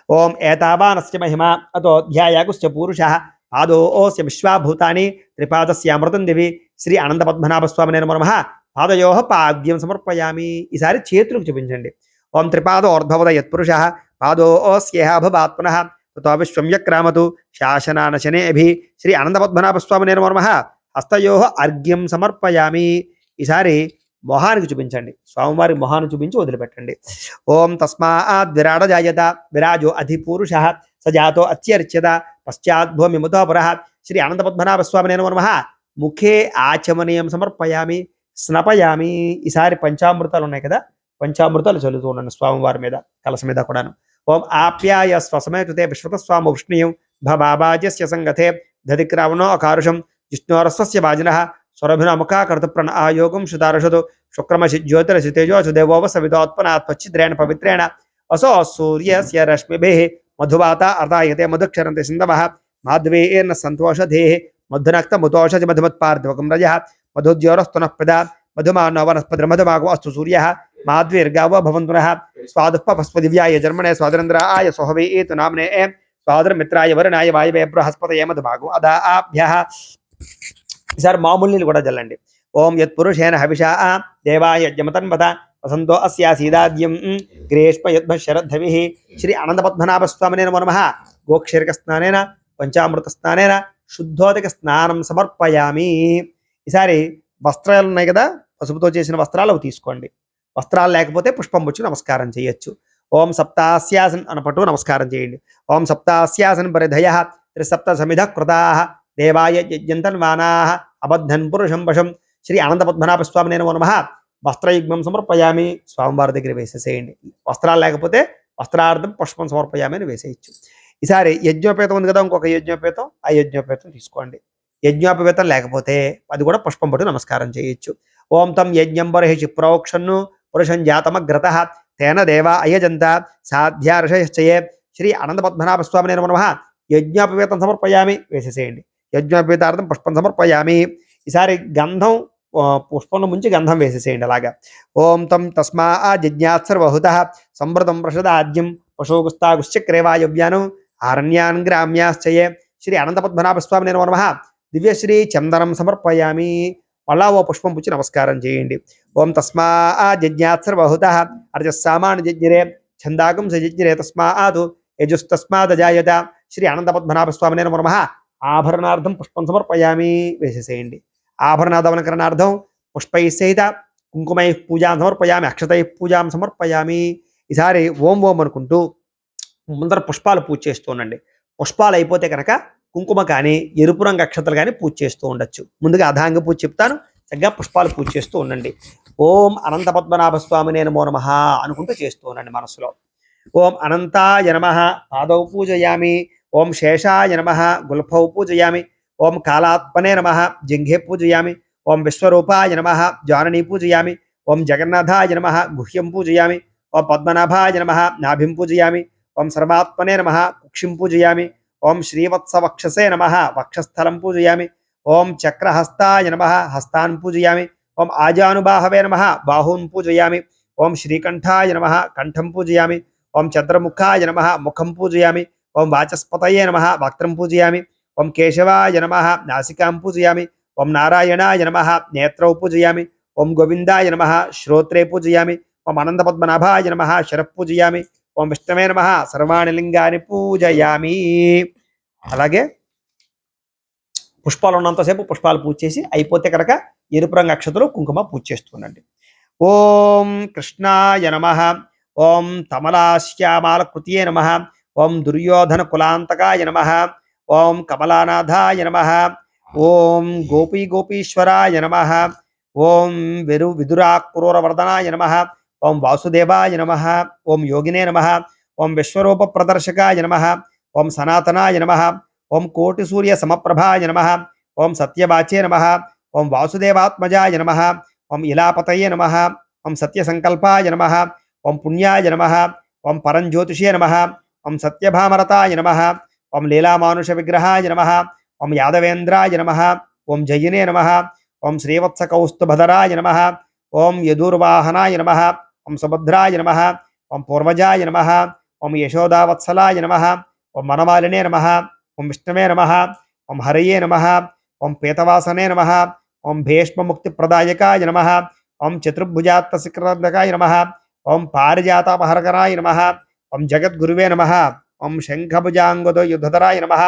ఓం ఏతావానస్య మహిమ అతో ధ్యాయాగుశ్చ పూరుష పాదోస్య విశ్వాభూతాని త్రిపాదస్యామృతం దివి. శ్రీ అనంత పద్మనాభ స్వామినే నమః. పాదయో పాద్యం సమర్పయామి. ఈసారి చేతులకు చూపించండి. ఓం త్రిపాదోర్ధవద యత్పురుష పాదోస్యేహభవాత్మనః తతో విశ్వంయక్రామతు శాసనానశనేభి. శ్రీ అనంత పద్మనాభ స్వామినే నమః. హస్తయో అర్ఘ్యం సమర్పయామి. ఈసారి మొహానికి చూపించండి. స్వామివారి మొహాన్ని చూపించి వదిలిపెట్టండి. ఓం తస్మాత్ విరాడ జాయత విరాజో అధిపూరుష సజాతో అత్యర్చ్యత పశ్చాద్భూమిముతో పురః శ్రీ అనంత పద్మనాభ స్వామినే నమః. ముఖే ఆచమనీయం సమర్పయామి స్నపయామి. ఈసారి పంచామృతాలు ఉన్నాయి కదా, పంచామృతాలు చల్లుతూ ఉండండి స్వామివారి మీద, కలస మీద కూడాను. ఓం ఆప్యాయ స్వసమేతుతే విశ్వతస్వామ ఉష్ణీయం భబాబాజ్యస్య సంగతే దధిక్రావణో అకారుషం జిష్ణోరస్వస్య వాజినః స్వరభినముఖా కర్తృప్రణ ఆయోగం శుతారషదు శుక్రమసి జ్యోతిరసి తేజోసు దేవోవ సవితోత్పన్నాత్ పచ్చిద్రేణ పవిత్రేణ వసో సూర్యస్య రశ్మిభిః మధువాత అర్ధాయతే మధుక్షరంతి సింధవః మాధ్వేన సంతోషధేః మధునక్తముతోషధి మధుమత్పార్థవకం రజః మధుద్యోరస్తునః ప్రదా మధుమానో వనస్పతిర్మధుమాగో అస్తు సూర్యః మాధ్వీర్గావో భవంతు నః స్వాదుఃపస్వ దివ్యాయ జన్మనే స్వాదరంద్రాయ సోహవే ఏతు నామ్నే స్వాదరమిత్రాయ వరుణాయ వాయవే బృహస్పతయే మధుమాగో అదాభ్యః. ఈసారి మామూలు నీళ్ళు కూడా చల్లండి. ఓం యత్పురుషేణ హవిషా దేవాయ యజ్ఞమతన్వత వసంతో అస్యాసీదాద్యం గ్రీష్మ యద్మ శరద్ధవిః. శ్రీ అనంత పద్మనాభ స్వామినే నమో నమః. గోక్షరిక స్నానేన పంచామృత స్నానేన శుద్ధోదక స్నానం సమర్పయామి. ఈసారి వస్త్రాలు ఉన్నాయి కదా, పసుపుతో చేసిన వస్త్రాలు అవి తీసుకోండి. వస్త్రాలు లేకపోతే పుష్పం పుచ్చి నమస్కారం చేయొచ్చు. ఓం సప్తాస్యాసన్ అనపట్టు నమస్కారం చేయండి. ఓం సప్తాస్యాసన్ పరిధయ త్రిసప్త సమిధ కృతాః దేవాయ యజ్ఞంతన్వానాః అబద్ధన్ పురుషం వశం. శ్రీ అనంత పద్మనాభ స్వామినే నమో నమః. వస్త్రయుగ్మం సమర్పయామి. స్వామివారి దగ్గర వేసేసేయండి. వస్త్రాలు లేకపోతే వస్త్రార్థం పుష్పం సమర్పయామి అని వేసేయచ్చు. ఈసారి యజ్ఞోపేతం ఉంది కదా, ఇంకొక యజ్ఞోపేతం, ఆ యజ్ఞోపేతం తీసుకోండి. యజ్ఞోపవేతం లేకపోతే అది కూడా పుష్పం పట్టు నమస్కారం చేయొచ్చు. ఓం తం యజ్ఞం బర్హిషి ప్రోక్షన్ను పురుషం జాతమగ్రతః తేన దేవా అయజంత సాధ్యార్షయశ్చయే. శ్రీ అనంత పద్మనాభ స్వామినే నమో నమః. యజ్ఞోపవేతం సమర్పయామి వేసేసేయండి. యజ్ఞోపేతార్థం పుష్పం సమర్పయామి. ఈసారి గంధం పుష్పంలో ముంచి గంధం వేసేసేయండి అలాగా. ఓం తం తస్మా జిజ్ఞాత్సర్వహుతః సంవృతం ప్రషదాద్యం పశోగుస్తాగుశ్చక్రేవాయవ్యాను ఆరణ్యాన్ గ్రామ్యాశ్చయే. శ్రీ అనంత పద్మనాభ స్వామినే నమో నమః. దివ్యశ్రీ చందనం సమర్పయామి. మళ్ళా ఓ పుష్పం పుచ్చి నమస్కారం చేయండి. ఓం తస్మా జిజ్ఞాత్సర్వహుతః అర్జస్సామాన్ జిజ్ఞిరే ఛందాగం సజిజ్ఞిరే తస్మాదు యజుస్తస్మాదజాయత. శ్రీ అనంత పద్మనాభ స్వామినే నమో నమః. ఆభరణార్థం పుష్పం సమర్పయామి వేసేసేయండి. ఆభరణాధవనకరణార్థం పుష్పై సహిత కుంకుమై పూజాం సమర్పయామి అక్షతై పూజాం సమర్పయామి. ఈసారి ఓం ఓం అనుకుంటూ ముందర పుష్పాలు పూజ చేస్తూ ఉండండి. పుష్పాలు అయిపోతే కనుక కుంకుమ కానీ ఎరుపు రంగు అక్షతలు కానీ పూజ చేస్తూ ఉండొచ్చు. ముందుగా అధాంగ పూజ చెప్తాను, చక్కగా పుష్పాలు పూజ చేస్తూ ఉండండి. ఓం అనంత పద్మనాభ స్వామినే నమో నమః అనుకుంటూ చేస్తూ ఉండండి మనసులో. ఓం అనంతాయ నమః పాదౌ పూజయామి. ఓం శేషాయ నమః గుల్ఫౌ పూజయామి. ఓం కాలాత్మనే నమః జింఘే పూజయామి. ఓం విశ్వరూపాయ నమః జాననీ పూజయామి. ఓం జగన్నాథాయ నమః గుహ్యం పూజయామి. ఓం పద్మనాభాయ నమః నాభిం పూజయామి. ఓం సర్వాత్మనే నమః కుక్షిం పూజయామి. ఓం శ్రీవత్సవక్షసే నమః వక్షస్థలం పూజయామి. ఓం చక్రహస్తాయ నమః హస్తాన్ పూజయామి. ఓం ఆజానుబాహవే నమః బాహూన్ పూజయామి. ఓం శ్రీకంఠాయ నమః కంఠం పూజయామి. ఓం చంద్రముఖాయ నమః ముఖం పూజయామి. ఓం వాచస్పతయే నమః వక్త్రం పూజయామి. ఓం కేశవాయ నమః నాసికాం పూజయామి. ఓం నారాయణాయ నమః నేత్రౌ పూజయామి. ఓం గోవిందాయ నమః శ్రోత్రే పూజయామి. ఓం అనంత పద్మనాభాయ నమః శిరః పూజయామి. ఓం విష్ణవే నమః సర్వాణి లింగాన్ని పూజయామి. అలాగే పుష్పాలు ఉన్నంతసేపు పుష్పాలు పూజ చేసి అయిపోతే కనుక ఎరుపు రంగు అక్షతలు కుంకుమ పూజ చేస్తుండండి. ఓం కృష్ణాయ నమః. ఓం తమలాశ్యామాల కృతియే నమః. ఓం దుర్యోధన కులాంతకాయ నమః. ఓం కమలానాథాయ నమః. ఓం గోపీశ్వరాయ నమః. ఓం విదురాక్రూరవర్ధనాయ నమః. ఓం వాసుదేవాయ నమః. ఓం యోగినే నమః. ఓం విశ్వరూప ప్రదర్శకాయ నమః. ఓం సనాతనాయ నమః. ఓం కోటి సూర్య సమప్రభాయ నమః. ఓం సత్యవాచే నమః. ఓం వాసుదేవాత్మజాయ నమః. ఓం ఇలాపతయే నమః. ఓం సత్యసంకల్పాయ నమః. ఓం పుణ్యాయ నమః. ఓం పరంజ్యోతిషే నమః. ఓం సత్యభామరతాయ నమః. ఓం లీలామానుష విగ్రహాయ నమః. ఓం యాదవేంద్రాయ నమః. ఓం జయినే నమః. ఓం శ్రీవత్సకౌస్తుభధరాయ నమః. ఓం యదూర్వాహనాయ నమః. ఓం సుభద్రాయ నమః. ఓం పూర్వజాయ నమః. ఓం యశోదావత్సలాయ నమః. ఓం మనమాలినే నమః. ఓం విష్ణవే నమః. ఓం హరయే నమః. ఓం పీతవాసనే నమః. ఓం భీష్మముక్తిప్రదాయకాయ నమః. ఓం చతుర్భుజాత్తశిఖరాయ నమః. ఓం పారిజాతాపహరకరాయ నమః. ఓం జగద్గురువే నమః. ఓం శంఖభుజాంగదో యుద్ధధరాయ నమః.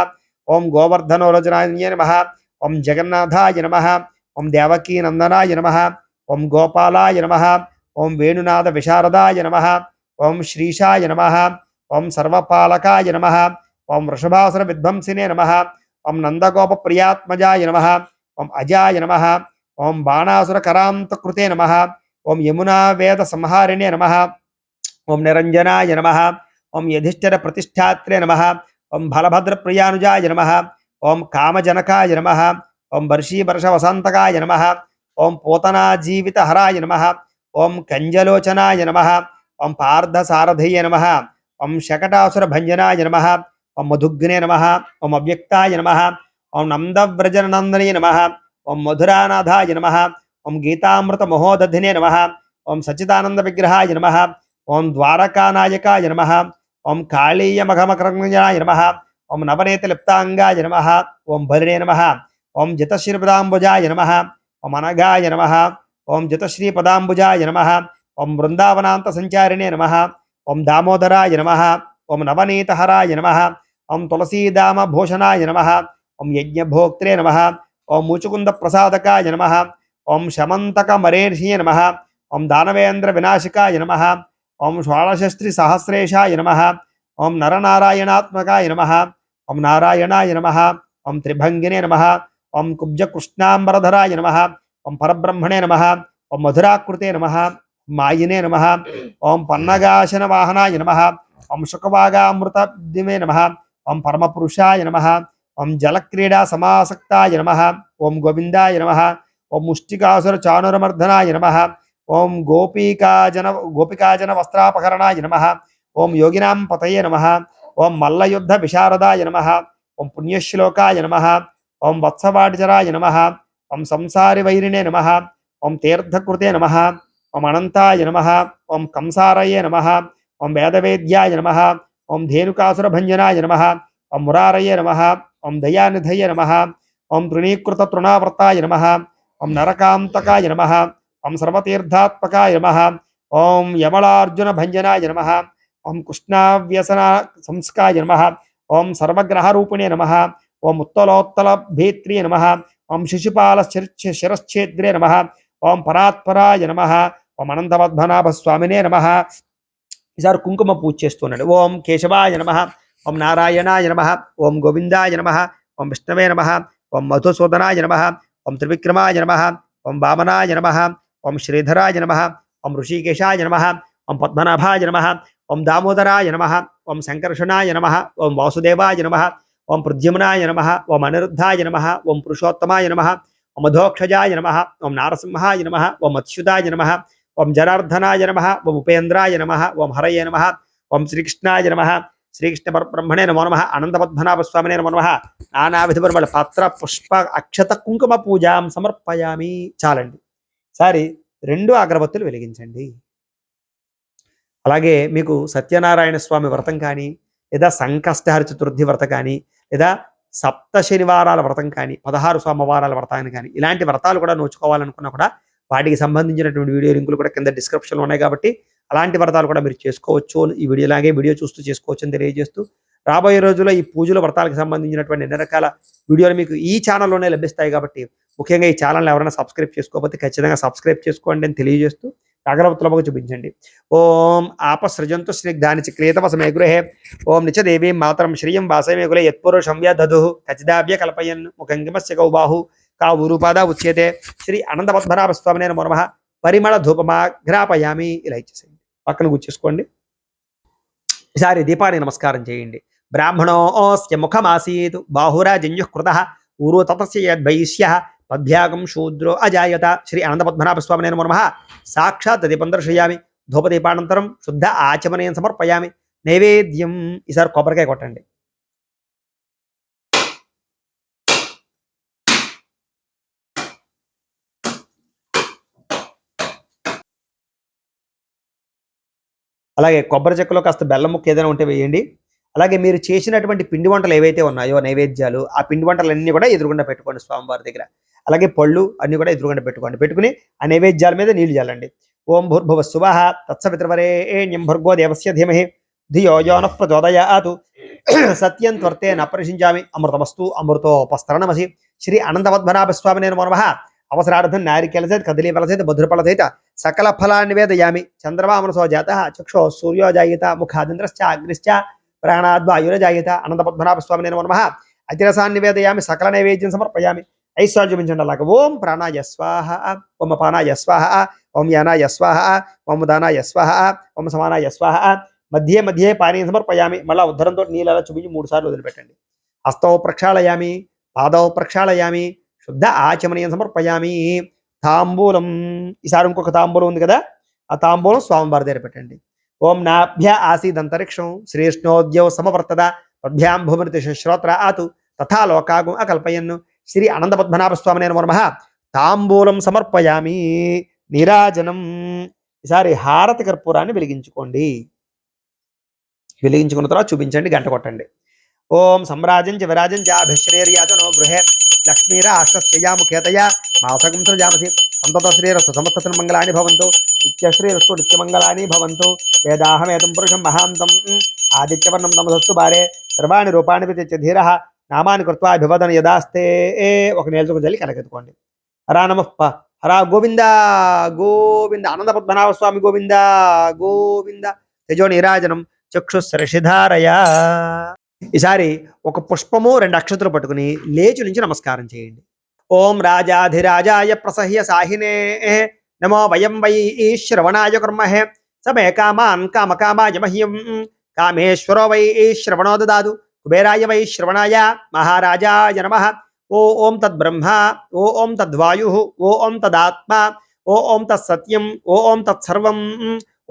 ఓం గోవర్ధనోరజనాయ నమః. ఓం జగన్నాథాయ నమః. ఓం దేవకీనందనాయ నమః. ఓం గోపాలాయ నమః, ఓం వేణునాద విశారదాయ నమః, ఓం శ్రీశాయ నమః, ఓం సర్వపాలకాయ నమః, ఓం వృషభాసుర విధ్వంసినే నమః, ఓం నందగోప ప్రియాత్మజాయ నమః, ఓం అజాయ నమః, ఓం బాణాసుర కరాంతకృతే నమః, ఓం యమునా వేద సంహారిణే నమః, ఓం నిరంజనాయ నమః, ఓం యధిష్ఠిర ప్రతిష్టాత్రే నమః, ఓం బలభద్ర ప్రియానుజాయ నమః, ఓం కామజనకాయ నమః, ఓం వర్షీవర్ష వసంతకాయ నమః, ఓం పూతనా జీవిత హరాయ నమః, ఓం కంజలోచనాయ నమః, ఓం పార్థసారథయ నమః, ఓం శకటాసుర భంజనాయ నమః, ఓం మధుగ్నే నమః, ఓం అవ్యక్తాయ నమః, ఓం నందవ్రజనందనే నమః, ఓం మధురానాథాయ నమః, ఓం గీతామృత మహోదధినే నమః, ఓం సచ్చిదానంద విగ్రహాయ నమః, ఓం ద్వారకానాయకాయ నమః, ఓం కాళీయ మఘమకరంజనాయ నమః, ఓం నవనేత లిప్తాంగాయ నమః, ఓం బలినే నమః, ఓం జితశ్రీపదాంబుజాయ నమః, ఓం అనగాయ నమః, ఓం జితశ్రీపదాంబుజాయ నమః, ఓం బృందావనాంత సంచారిణే నమః, ఓం దామోదరాయ నమః, ఓం నవనీతహరాయ నమః, ఓం తులసీదామ భూషణాయ నమః, ఓం యజ్ఞభోక్త్రే నమః, ఓం ముచుకుంద ప్రసాదకాయ నమః, ఓం శమంతక మరేర్షియే నమః, ఓం దానవేంద్ర వినాశకాయ నమః, ఓం షోడశస్త్రి సహస్రేషాయ నమః, ఓం నరనారాయణాత్మకాయ నమః, ఓం నారాయణాయ నమః, ఓం త్రిభంగినే నమః, ఓం కుబ్జ కృష్ణాంబరధరాయ నమః, ఓం పరబ్రహ్మణే నమః, ఓం మధురాకృతే నమః, మాయినే నమః, ఓం పన్నగాశన వాహనాయ నమః, ఓం శుకవాగామృతదిమే నమః, ఓం పరమపురుషాయ నమః, ఓం జలక్రీడా సమాసక్తాయ నమః, ఓం గోవిందాయ నమః, ఓం ముష్టికాసుర చానురమర్దనాయ నమః, ఓం గోపికాజన వస్త్రాపహరణాయ నమః, ఓం యోగినాం పతయే నమః, ఓం మల్లయుద్ధ విశారదాయ నమః, ఓం పుణ్యశ్లోకాయ నమః, ఓం వత్సవాటిచరాయ నమః, ఓం సంసారి వైరిణే నమః, ఓం తీర్థకృతే నమః, ఓం అనంతాయ నమః, ఓం కంసారయే నమః, ఓం వేదవేద్యాయ నమః, ఓం ధేనుకాసుర భంజనాయ నమః, ఓం మురారయే నమః, ఓం దయానిధయే నమః, ఓం తృణీకృత తృణావర్తాయ నమః, ఓం నరకాంతకాయ నమః, ఓం సర్వతీర్థాత్మకాయ నమః, ఓం యమలార్జున భంజనాయ నమః, ఓం కృష్ణావ్యసన సంస్కాయ నమః, ఓం సర్వగ్రహరూపిణే నమః, ఓం ఉత్తలోత్తల భేత్రే నమః, ఓం శిశుపాల శిరశ్చేద్రే నమః, ఓం పరాత్పరాయ నమః, ఓం అనంతపద్మనాభ స్వామినే నమః. ఈసారి కుంకుమ పూజ చేస్తున్నాడు. ఓం కేశవాయ నమః, ఓం నారాయణాయ నమః, ఓం గోవిందాయ నమః, ఓం విష్ణవే నమః, ఓం మధుసూదనాయ నమః, ఓం త్రివిక్రమాయ నమః, ఓం వామనాయ నమః, ఓం శ్రీధరాయ నమః, ఓం ఋషికేశాయ నమః, ఓం పద్మనాభాయ నమః, ఓం దామోదరాయ నమః, ఓం సంకర్షణాయ నమః, ఓం వాసుదేవాయ నమః, ఓం ప్రద్యుమ్నాయ నమః, ఓం అనిరుద్ధాయ నమః, ఓం పురుషోత్తమాయ నమః, ఓం మధోక్షజాయ నమః, ఓం నారసింహాయ నమః, ఓం అచ్యుతాయ నమః, ఓం జనార్దనాయ నమః, ఓం ఉపేంద్రాయ నమః, ఓం హరయే నమః, ఓం శ్రీకృష్ణాయ నమః, శ్రీకృష్ణ పరబ్రహ్మణే నమో నమః, అనంతపద్మనాభ స్వామినే నమో నమః. నానావిధ పరిమళ పత్ర పుష్ప అక్షత కుంకుమ పూజాం సమర్పయామి. చాలండి. సారి 2 అగరబత్తులు వెలిగించండి. అలాగే మీకు సత్యనారాయణ స్వామి వ్రతం కానీ, లేదా సంకష్టహర చతుర్థి వ్రతం కానీ, లేదా సప్త శనివారాల వ్రతం కానీ, 16 సోమవారాల వ్రతాన్ని కానీ, ఇలాంటి వ్రతాలు కూడా నోచుకోవాలనుకున్నా కూడా వాటికి సంబంధించినటువంటి వీడియో లింకులు కూడా కింద డిస్క్రిప్షన్లో ఉన్నాయి. కాబట్టి అలాంటి వ్రతాలు కూడా మీరు చేసుకోవచ్చు. ఈ వీడియోలాగే వీడియో చూస్తూ చేసుకోవచ్చు అని తెలియజేస్తూ, రాబోయే రోజుల్లో ఈ పూజల వ్రతాలకు సంబంధించినటువంటి ఎన్ని రకాల వీడియోలు మీకు ఈ ఛానల్లోనే లభిస్తాయి. కాబట్టి ముఖ్యంగా ఈ ఛానల్ని ఎవరైనా సబ్స్క్రైబ్ చేసుకోకపోతే ఖచ్చితంగా సబ్స్క్రైబ్ చేసుకోండి అని తెలియజేస్తూ అగరబత్తులకు చూపించండి. ఓం ఆపసృజంతు స్నిగ్ధాని క్రియతవసమే గృహే ఓం నిచదేవీం మాతరం శ్రియం వాసమే గులే యత్పురుషం వ్యదధు ఖచ్చిదాభ్య కల్పయన్ ముఖంగిమస్య గౌబాహు కావురూపాద ఉచ్యతే. శ్రీ అనంతపద్మనాభ స్వామినే నమో నమః. పరిమళ ధూపమాఘ్రాపయామి. ఇలా ఇచ్చేసేయండి, పక్కన కూర్చేసుకోండి. ఈసారి దీపానికి నమస్కారం చేయండి. బ్రాహ్మణోస్య ముఖమాసీత్ బాహురాజన్యు కృతః ఊరు తతస్య యద్వైశ్యః పద్భ్యాగం శూద్రో అజాయత. శ్రీ అనంతపద్మనాభ స్వామినే నమో నమః. సాక్షాత్ దీపం దర్శయామి. ధూపదీపానంతరం శుద్ధ ఆచమనీయం సమర్పయామి. నైవేద్యం. ఈసారి కొబ్బరికాయ కొట్టండి. అలాగే కొబ్బరి చెక్కలో కాస్త బెల్లం ముక్క ఏదైనా ఉంటే వేయండి. అలాగే మీరు చేసినటువంటి పిండి వంటలు ఏవైతే ఉన్నాయో నైవేద్యాలు, ఆ పిండి వంటలన్నీ కూడా ఎదురుగుండా పెట్టుకోండి స్వామివారి దగ్గర. అలాగే పళ్ళు అన్ని కూడా ఎదురుగుండా పెట్టుకుని ఆ నైవేద్యాల మీద నీళ్లు చల్లండి. ఓం భూర్భువ స్సువః తత్సవితుర్వరేణ్యం భర్గో దేవస్య ధీమహి ధియో యో నః ప్రచోదయాత్. సత్యం త్వర్తే నపరిషించామి. అమృతమస్తు అమృతోపస్తరణమసి. శ్రీ అనంతపద్మనాభ స్వామినే నమో నమః. అవసరార్థం నారికేల సహిత కదలీఫల సహిత మధురఫల సహిత సకల ఫలాన్ని నివేదయామి. చంద్రమా మనసో జాత చక్షో సూర్యో జాయిత ముఖాదింద్రశ్చ అగ్నిశ్చ ప్రాణాద్వాయురజాయిత అనంత పద్మనాభ స్వామి నమః. అతిరసాన్ని నివేదయామి. సకల నైవేద్యం సమర్పయామి. ఐశ్వర్యమించండి అలాగ. ఓం ప్రాణాయ స్వాహ, ఓం అపానాయ స్వాహ, ఓం యానాయ స్వాహ, ఓం దానాయ స్వాహ, ఓం సమానాయ స్వాహ. మధ్యే మధ్యే పానీయం సమర్పయామి. మళ్ళీ ఉద్ధరంతో నీళ్ళ చూపించి 3 సార్లు వదిలిపెట్టండి. హస్తౌ ప్రక్షాళయామి, పాదౌ ప్రక్షాళయామి, శుద్ధ ఆచమనీయం సమర్పయామి. తాంబూలం, ఈసారి ఇంకొక తాంబూలం ఉంది కదా, ఆ తాంబూలం స్వామివారి దగ్గర పెట్టండి. ఓం నాభ్య ఆసీదంతరిక్షం శ్రీష్ణోద్యౌ సమవర్తద పద్భ్యాం భూమృతి శ్రోత్ర ఆతు తథా లోకాగం అకల్పయన్ను. శ్రీ అనంత పద్మనాభ స్వామి నమః. తాంబూలం సమర్పయామి. నీరాజనం. ఈసారి హారతి కర్పూరాన్ని వెలిగించుకోండి. వెలిగించుకున్న తర్వాత చూపించండి, గంట కొట్టండి. ఓం సమ్రాజం చ విరాజం చ అభిశ్రేర్యాజనో గృహే లక్ష్మీర అష్టస్యయాముఖేతయ మాసకం సృజామసి. సంతత శ్రీరస్తు సమస్త మంగళాని భవంతు. నిత్యశ్రీరస్తు నిత్యమంగళాని భవంతు. వేదాహమేతం పురుషం మహాంతం ఆదిత్యవర్ణం తమసస్తు భారే సర్వాణి రూపాణి విత్య ధీర నామాని కృత్వా అభివదన యదాస్తే. ఒక నేల్చుకు జల్లి కనకెత్తుకోండి. హరా నమః హరా గోవింద గోవింద. ఆనంద పద్మనాభ స్వామి గోవింద గోవింద. తేజో నీరాజనం చక్షుస్సరిషిధారయ. ఈసారి ఒక పుష్పము 2 అక్షతలు పట్టుకుని లేచి నుంచి నమస్కారం చేయండి. ఓం రాజాధిరాజాయ ప్రసహ్య సాహినే నమో వయం వై శ్రవణాయ కుర్మహే సమే కామాన్ కామకామాయ మహ్యం కామేశ్వరో వై శ్రవణో దదాదు కుబేరాయ వై శ్రవణాయ మహారాజాయ నమః. ఓం తద్బ్రహ్మ, ఓం తద్వాయు, ఓం తదాత్మ, ఓం తత్సత్యం, ఓం తత్సర్వం,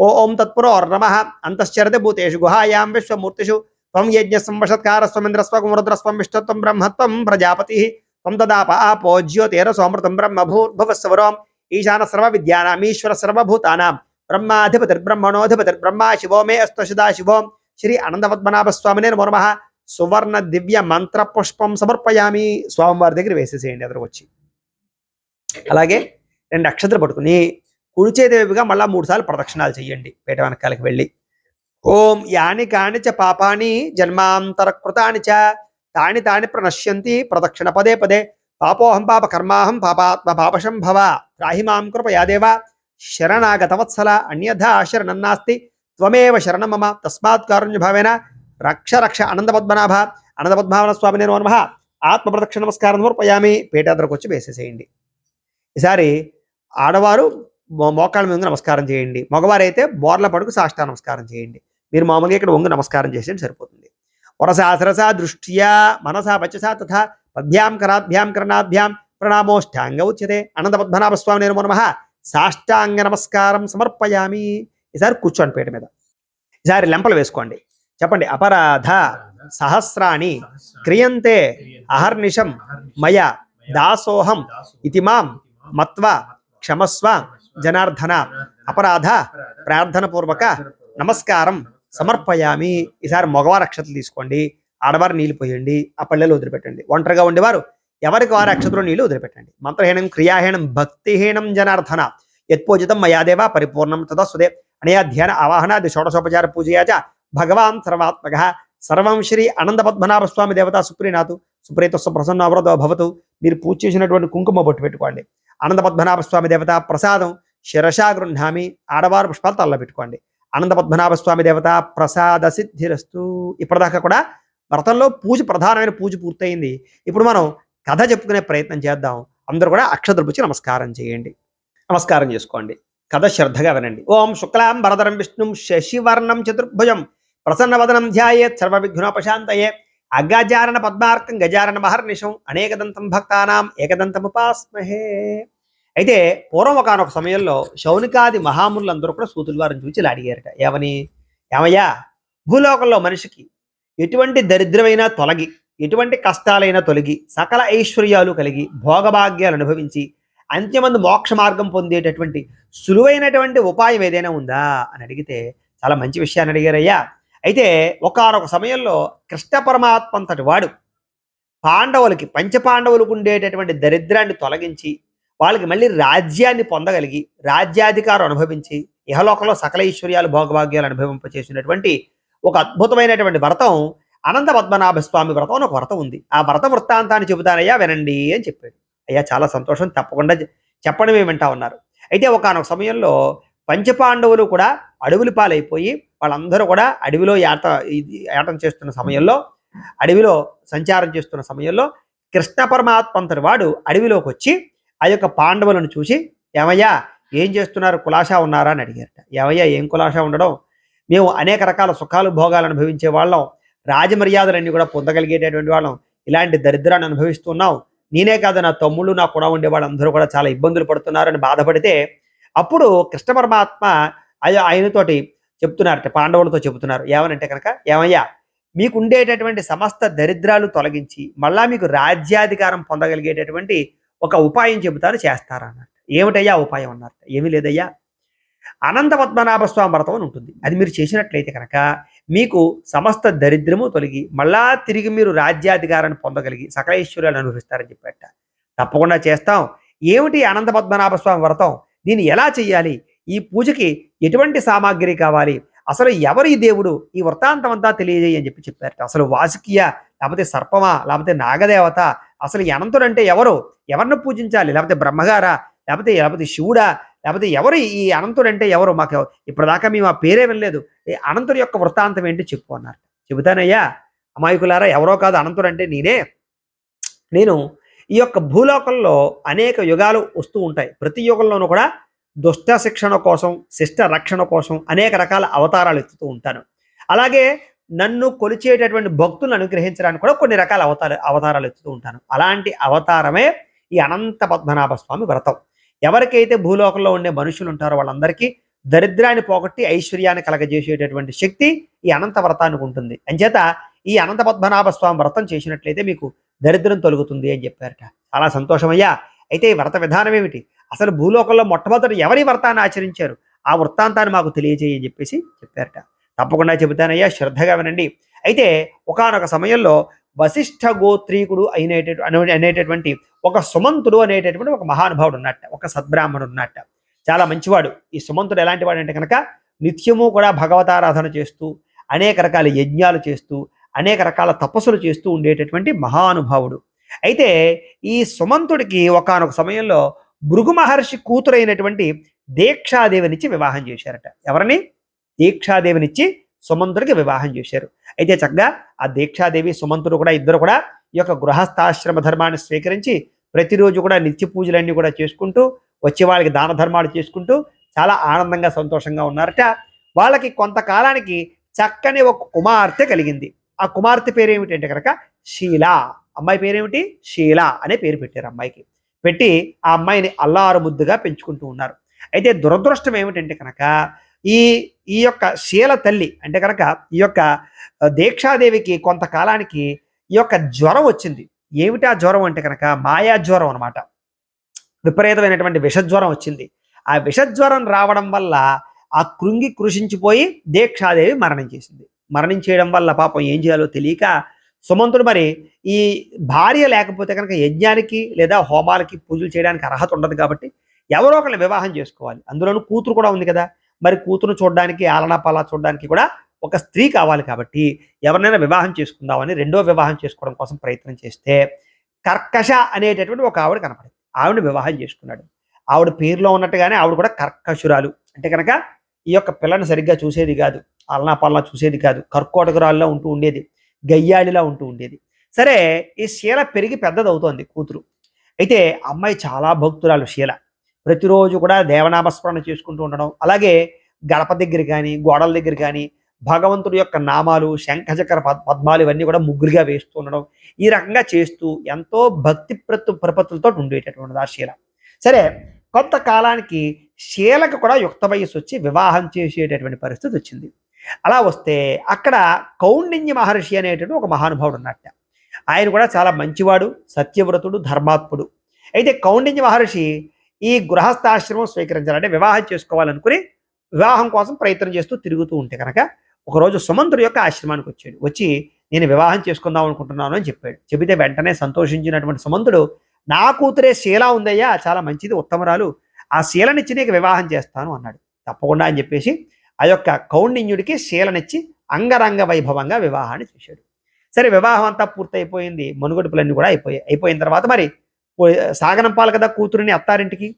ఓం తత్పురోర్నమః. అంతశ్చరతి భూతేషు గుహాయాం విశ్వమూర్తిషు త్వం యజ్ఞ సంవశత్కారస్వమింద్రస్వం రుద్రస్వం విష్ణుత్వం బ్రహ్మత్వం ప్రజాపతి త్వం తదాప ఆపో జ్యోతిరసోమృతం బ్రహ్మభూర్భువస్సవరోం ఈశాన సర్వ విద్యానామీశ్వర సర్వభూతానాం బ్రహ్మాధిపతిర్బ్రహ్మణోధిపతిర్బ్రహ్మ శివో మే అస్తు సదాశివో. శ్రీ అనంత పద్మనాభ స్వామినే నమో నమః. సువర్ణ దివ్య మంత్ర పుష్పం సమర్పయామి. స్వామివారి దగ్గర వేసేసేయండి ఎదురు వచ్చి. అలాగే 2 అక్షతలు పట్టుకుని కుడి చేతి వైపుగా మళ్ళా 3 సార్లు ప్రదక్షిణాలు చేయండి పేట వెనకాలకి వెళ్ళి. ఓం యాని కాని చ పాపాని జన్మాంతర కృతాని చ తాని తాని ప్రణశ్యంతి ప్రదక్షిణ పదే పదే పాపోహం పాప కర్మాహం పాపాత్మ పాపశం భవ త్రాహిమాం కృపయా దేవ శరణాగతవత్సల అన్యథా శరణం నాస్తి త్వమేవ శరణం మమ తస్మాత్ కారుణ్య భావేన రక్ష రక్ష అనంత పద్మనాభ. అనంత పద్మనాభ స్వామినే నమః. ఆత్మ ప్రదక్షిణ నమస్కారం సమర్పయామి. పేట దగ్గరకు వచ్చి వేసేసేయండి. ఈసారి ఆడవారు మోకాళ్ళ మీద నమస్కారం చేయండి. మగవారైతే బోర్ల పడుకు సాష్టా నమస్కారం చేయండి. మీరు మామూలుగా ఇక్కడ వంగు నమస్కారం చేసేది సరిపోతుంది. వరసా సరసా దృష్ట్యా మనసా వచసా తథా పద్భ్యాం కరాభ్యాం కర్ణాభ్యాం ప్రణామోష్టాంగ ఉచ్యతే. అనంత పద్మనాభ స్వామి నమః. సాష్టాంగ నమస్కారం సమర్పయామి. ఈసారి కూర్చోండి పేట మీద. ఈసారి లెంపలు వేసుకోండి. చెప్పండి. అపరాధ సహస్రాణి క్రియంతే అహర్నిశం మయ దాసోహం ఇతి మాం మత్వ క్షమస్వ జనార్దన. అపరాధ ప్రార్థన పూర్వక నమస్కారం సమర్పయామి. ఈసారి మగవారు అక్షతలు తీసుకోండి, ఆడవారు నీళ్ళు పోయండి, ఆ పళ్ళెలు వదిలిపెట్టండి. ఒంటరిగా ఉండేవారు ఎవరికి వారి అక్షతలు నీళ్ళు వదిలిపెట్టండి. మంత్రహీనం క్రియాహీనం భక్తిహీనం జనార్దన యత్పూజితం మయాదేవ పరిపూర్ణం తదస్సుదే. అనయా ధ్యాన ఆవాహనాది షోడశోపచార పూజయాచ భగవాన్ సర్వాత్మక. సర్వం శ్రీ అనంత పద్మనాభ స్వామి దేవత సుప్రీనాథు సుప్రీతస్వ ప్రసన్నావృతో భవతు. మీరు పూజ చేసినటువంటి కుంకుమ బొట్టు పెట్టుకోండి. అనంత పద్మనాభ స్వామి దేవత ప్రసాదం శిరషా గృహ్ణామి. ఆడవారు పుష్పాలు తల్ల పెట్టుకోండి. అనంత పద్మనాభ స్వామి దేవత ప్రసాద సిద్ధిరస్తు. ఇప్పటిదాకా కూడా వ్రతంలో పూజ ప్రధానమైన పూజ పూర్తయింది. ఇప్పుడు మనం కథ చెప్పుకునే ప్రయత్నం చేద్దాం. అందరూ కూడా అక్షతలు పుచ్చి నమస్కారం చేయండి. నమస్కారం చేసుకోండి. కథ శ్రద్ధగా వినండి. ఓం శుక్లాం వరదరం విష్ణుం శశివర్ణం చతుర్భుజం ప్రసన్నవదనం ధ్యాయేత్ సర్వ విఘ్నోపశాంతయే. అగజారణ పద్మార్కం గజారణ మహర్నిశం అనేకదంతం భక్తానాం ఏకదంతముపాస్మహే. అయితే పూర్వం ఒకనొక సమయంలో శౌనికాది మహామునులందరూ కూడా సూతుల వారిని చూచి ఇలా అడిగారట. ఏమయ్యా, భూలోకంలో మనిషికి ఎటువంటి దరిద్రమైనా తొలగి, ఎటువంటి కష్టాలైనా తొలగి, సకల ఐశ్వర్యాలు కలిగి, భోగభాగ్యాలు అనుభవించి అంత్యమందు మోక్ష మార్గం పొందేటటువంటి సులువైనటువంటి ఉపాయం ఏదైనా ఉందా అని అడిగితే చాలా మంచి విషయాన్ని అడిగారయ్యా. అయితే ఒకానొక సమయంలో కృష్ణ పరమాత్మ అంతటి వాడు పాండవులకి, పంచపాండవులకు ఉండేటటువంటి దరిద్రాన్ని తొలగించి వాళ్ళకి మళ్ళీ రాజ్యాన్ని పొందగలిగి, రాజ్యాధికారం అనుభవించి, ఇహలోకంలో సకల ఐశ్వర్యాలు భోగభాగ్యాలు అనుభవింపచేసినటువంటి ఒక అద్భుతమైనటువంటి వ్రతం అనంత పద్మనాభ స్వామి వ్రతం అని ఒక వ్రతం ఉంది. ఆ వ్రత వృత్తాంతాన్ని చెబుతానయ్యా వినండి అని చెప్పాడు. అయ్యా చాలా సంతోషం, తప్పకుండా చెప్పడమే వింటా ఉన్నారు. అయితే ఒకానొక సమయంలో పంచపాండవులు కూడా అడవుల పాలైపోయి వాళ్ళందరూ కూడా అడవిలో యాటం చేస్తున్న సమయంలో, అడవిలో సంచారం చేస్తున్న సమయంలో కృష్ణ పరమాత్మంతటి వాడు అడవిలోకి వచ్చి ఆ యొక్క పాండవులను చూసి, ఏమయ్యా ఏం చేస్తున్నారు, కులాసా ఉన్నారా అని అడిగారట. ఏమయ్యా ఏం కులాసా ఉండడం, మేము అనేక రకాల సుఖాలు భోగాలు అనుభవించే వాళ్ళం, రాజమర్యాదలన్నీ కూడా పొందగలిగేటటువంటి వాళ్ళం, ఇలాంటి దరిద్రాన్ని అనుభవిస్తున్నాం, నేనే కాదు నా తమ్ముళ్ళు నా కూడా ఉండే వాళ్ళందరూ కూడా చాలా ఇబ్బందులు పడుతున్నారని బాధపడితే, అప్పుడు కృష్ణ పరమాత్మ ఆయనతోటి చెప్తున్నారట, పాండవులతో చెబుతున్నారు. ఏమనంటే కనుక, ఏమయ్యా మీకు ఉండేటటువంటి సమస్త దరిద్రాలు తొలగించి మళ్ళా మీకు రాజ్యాధికారం పొందగలిగేటటువంటి ఒక ఉపాయం చెబుతారు, చేస్తారా అన్నట్టు. ఏమిటయ్యా ఉపాయం అన్నారు. ఏమీ లేదయ్యా, అనంత పద్మనాభ స్వామి వ్రతం అని ఉంటుంది. అది మీరు చేసినట్లయితే కనుక మీకు సమస్త దరిద్రము తొలగి మళ్ళా తిరిగి మీరు రాజ్యాధికారాన్ని పొందగలిగి సకల ఐశ్వర్యాలు అనుభవిస్తారని చెప్పాట. తప్పకుండా చేస్తాం. ఏమిటి అనంత పద్మనాభ స్వామి వ్రతం, దీన్ని ఎలా చేయాలి, ఈ పూజకి ఎటువంటి సామాగ్రి కావాలి, అసలు ఎవరు ఈ దేవుడు, ఈ వృత్తాంతం అంతా తెలియజేయి అని చెప్పారట. అసలు వాసుకియ, లేకపోతే సర్పమా, లేకపోతే నాగదేవత, అసలు ఈ అనంతుడు అంటే ఎవరు, ఎవరిని పూజించాలి, లేకపోతే బ్రహ్మగారా, లేకపోతే శివుడా, లేకపోతే ఎవరు ఈ అనంతుడు అంటే ఎవరు, మాకు ఇప్పటిదాకా మేము ఆ పేరే వినలేదు, ఈ అనంతుడి యొక్క వృత్తాంతం ఏంటి చెప్పు అన్నారు. చెబుతానయ్యా అమాయకులారా, ఎవరో కాదు అనంతుడు అంటే నేనే. నేను ఈ యొక్క భూలోకంలో అనేక యుగాలు వస్తూ ఉంటాయి. ప్రతి యుగంలోనూ కూడా దుష్ట శిక్షణ కోసం, శిష్ట రక్షణ కోసం అనేక రకాల అవతారాలు ఎత్తుతూ ఉంటాను. అలాగే నన్ను కొలిచేటటువంటి భక్తులను అనుగ్రహించడానికి కూడా కొన్ని రకాల అవతారాలు ఎత్తుతూ ఉంటాను. అలాంటి అవతారమే ఈ అనంత పద్మనాభ స్వామి వ్రతం. ఎవరికైతే భూలోకంలో ఉండే మనుషులు ఉంటారో వాళ్ళందరికీ దరిద్రాన్ని పోగొట్టి ఐశ్వర్యాన్ని కలగజేసేటటువంటి శక్తి ఈ అనంత వ్రతానికి ఉంటుంది. అంచేత ఈ అనంత పద్మనాభ స్వామి వ్రతం చేసినట్లయితే మీకు దరిద్రం తొలగుతుంది అని చెప్పారట. చాలా సంతోషమయ్యా. అయితే ఈ వ్రత విధానం ఏమిటి, అసలు భూలోకంలో మొట్టమొదటి ఎవరి వ్రతాన్ని ఆచరించారు, ఆ వృత్తాంతాన్ని మాకు తెలియజేయి అని చెప్పారట. తప్పకుండా చెబుతానయ్యా, శ్రద్ధగా వినండి. అయితే ఒకానొక సమయంలో వశిష్ఠ గోత్రీకుడు అనేటటువంటి ఒక సుమంతుడు అనేటటువంటి ఒక మహానుభావుడు ఉన్నట్ట, ఒక సద్బ్రాహ్మణుడు ఉన్నట్ట. చాలా మంచివాడు. ఈ సుమంతుడు ఎలాంటి వాడు అంటే కనుక నిత్యము కూడా భగవతారాధన చేస్తూ, అనేక రకాల యజ్ఞాలు చేస్తూ, అనేక రకాల తపస్సులు చేస్తూ ఉండేటటువంటి మహానుభావుడు. అయితే ఈ సుమంతుడికి ఒకానొక సమయంలో భృగు మహర్షి కూతురైనటువంటి దీక్షాదేవినిచ్చి వివాహం చేశారట. ఎవరిని? దీక్షాదేవినిచ్చి సుమంతుడికి వివాహం చేశారు. అయితే చక్కగా ఆ దీక్షాదేవి సుమంతుడు కూడా ఇద్దరు కూడా ఈ యొక్క గృహస్థాశ్రమ ధర్మాన్ని స్వీకరించి ప్రతిరోజు కూడా నిత్య పూజలన్నీ కూడా చేసుకుంటూ, వచ్చే వాళ్ళకి దాన ధర్మాలు చేసుకుంటూ చాలా ఆనందంగా సంతోషంగా ఉన్నారట. వాళ్ళకి కొంతకాలానికి చక్కని ఒక కుమార్తె కలిగింది. ఆ కుమార్తె పేరేమిటంటే కనుక శీల. అమ్మాయి పేరేమిటి? శీల అనే పేరు పెట్టారు అమ్మాయికి. పెట్టి ఆ అమ్మాయిని అల్లారు ముద్దుగా పెంచుకుంటూ ఉన్నారు. అయితే దురదృష్టం ఏమిటంటే కనుక ఈ ఈ యొక్క శీల తల్లి అంటే కనుక ఈ యొక్క దీక్షాదేవికి కొంతకాలానికి ఈ యొక్క జ్వరం వచ్చింది. ఏమిటి ఆ జ్వరం అంటే కనుక మాయా జ్వరం అనమాట. విపరీతమైనటువంటి విషజ్వరం వచ్చింది. ఆ విషజ్వరం రావడం వల్ల ఆ కృంగి కృషించిపోయి దీక్షాదేవి మరణించేసింది. మరణించేయడం వల్ల పాపం ఏం చేయాలో తెలియక సుమంతుడు మరి ఈ భార్య లేకపోతే కనుక యజ్ఞానికి లేదా హోమాలకి పూజలు చేయడానికి అర్హత ఉండదు కాబట్టి ఎవరో ఒకరిని వివాహం చేసుకోవాలి. అందులోనూ కూతురు కూడా ఉంది కదా, మరి కూతురు చూడడానికి ఆలనా పాలా చూడడానికి కూడా ఒక స్త్రీ కావాలి కాబట్టి ఎవరినైనా వివాహం చేసుకుందామని రెండో వివాహం చేసుకోవడం కోసం ప్రయత్నం చేస్తే కర్కశ అనేటటువంటి ఒక ఆవిడ కనపడింది. ఆవిడ వివాహం చేసుకున్నాడు. ఆవిడ పేరులో ఉన్నట్టుగానే ఆవిడ కూడా కర్కశురాలు. అంటే కనుక ఈ యొక్క పిల్లని సరిగ్గా చూసేది కాదు, ఆలనా పాలనా చూసేది కాదు, కర్కోటకురాల్లో ఉంటూ ఉండేది, గయ్యాళిలా ఉంటూ ఉండేది. సరే ఈ శీల పెరిగి పెద్దదవుతోంది కూతురు. అయితే అమ్మాయి చాలా భక్తురాలు శీల. ప్రతిరోజు కూడా దేవనామస్మరణ చేసుకుంటూ ఉండడం, అలాగే గడప దగ్గర కానీ గోడల దగ్గర కానీ భగవంతుడి యొక్క నామాలు శంఖచక్ర పద్మాలు ఇవన్నీ కూడా ముగ్గురుగా వేస్తూ ఉండడం, ఈ రకంగా చేస్తూ ఎంతో భక్తి ప్రపత్తులతో ఉండేటటువంటిది ఆ శీల. సరే కొంతకాలానికి శీలకు కూడా యుక్త వయస్సు వచ్చి వివాహం చేసేటటువంటి పరిస్థితి వచ్చింది. అలా వస్తే అక్కడ కౌండిన్య మహర్షి అనేటువంటి ఒక మహానుభావుడు ఉన్నట్ట. ఆయన కూడా చాలా మంచివాడు, సత్యవ్రతుడు, ధర్మాత్ముడు. అయితే కౌండిన్య మహర్షి ఈ గృహస్థాశ్రమం స్వీకరించాలంటే వివాహం చేసుకోవాలనుకుని వివాహం కోసం ప్రయత్నం చేస్తూ తిరుగుతూ ఉంటే కనుక ఒకరోజు సుమంతుడి యొక్క ఆశ్రమానికి వచ్చాడు. వచ్చి నేను వివాహం చేసుకుందాం అనుకుంటున్నాను అని చెప్పాడు. చెబితే వెంటనే సంతోషించినటువంటి సుమంతుడు, నా కూతురే శీల ఉందయ్యా, చాలా మంచిది, ఉత్తమరాలు, ఆ శీలనిచ్చి నీకు వివాహం చేస్తాను అన్నాడు. తప్పకుండా అని చెప్పేసి ఆ యొక్క కౌండిన్యుడికి శీలనిచ్చి అంగరంగ వైభవంగా వివాహాన్ని చేశాడు. సరే వివాహం అంతా పూర్తయిపోయింది, మనుగడుపులన్నీ కూడా అయిపోయాయి. అయిపోయిన తర్వాత మరి సాగనంపాలి కదా కూతురిని అత్తారింటికి.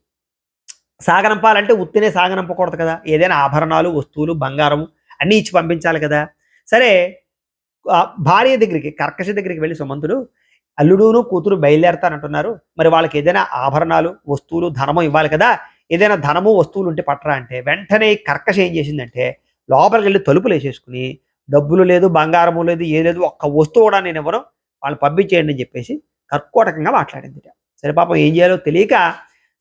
సాగనంపాలంటే ఉత్తినే సాగనంపకూడదు కదా, ఏదైనా ఆభరణాలు, వస్తువులు, బంగారం అన్నీ ఇచ్చి పంపించాలి కదా. సరే భార్య దగ్గరికి, కర్కశ దగ్గరికి వెళ్ళి సుమంతుడు, అల్లుడును కూతురు బయలుదేరతానంటున్నారు, మరి వాళ్ళకి ఏదైనా ఆభరణాలు, వస్తువులు, ధనము ఇవ్వాలి కదా, ఏదైనా ధనము వస్తువులు ఉంటే పట్టరా అంటే, వెంటనే కర్కశ ఏం చేసిందంటే లోపలికి వెళ్ళి తలుపులు వేసేసుకుని, డబ్బులు లేదు, బంగారము లేదు, ఏ లేదు, ఒక్క వస్తువు కూడా నేను ఇవ్వను, వాళ్ళు పంపించేయండి అని చెప్పేసి కర్కోటకంగా మాట్లాడింది. సరే పాపం ఏం చేయాలో తెలియక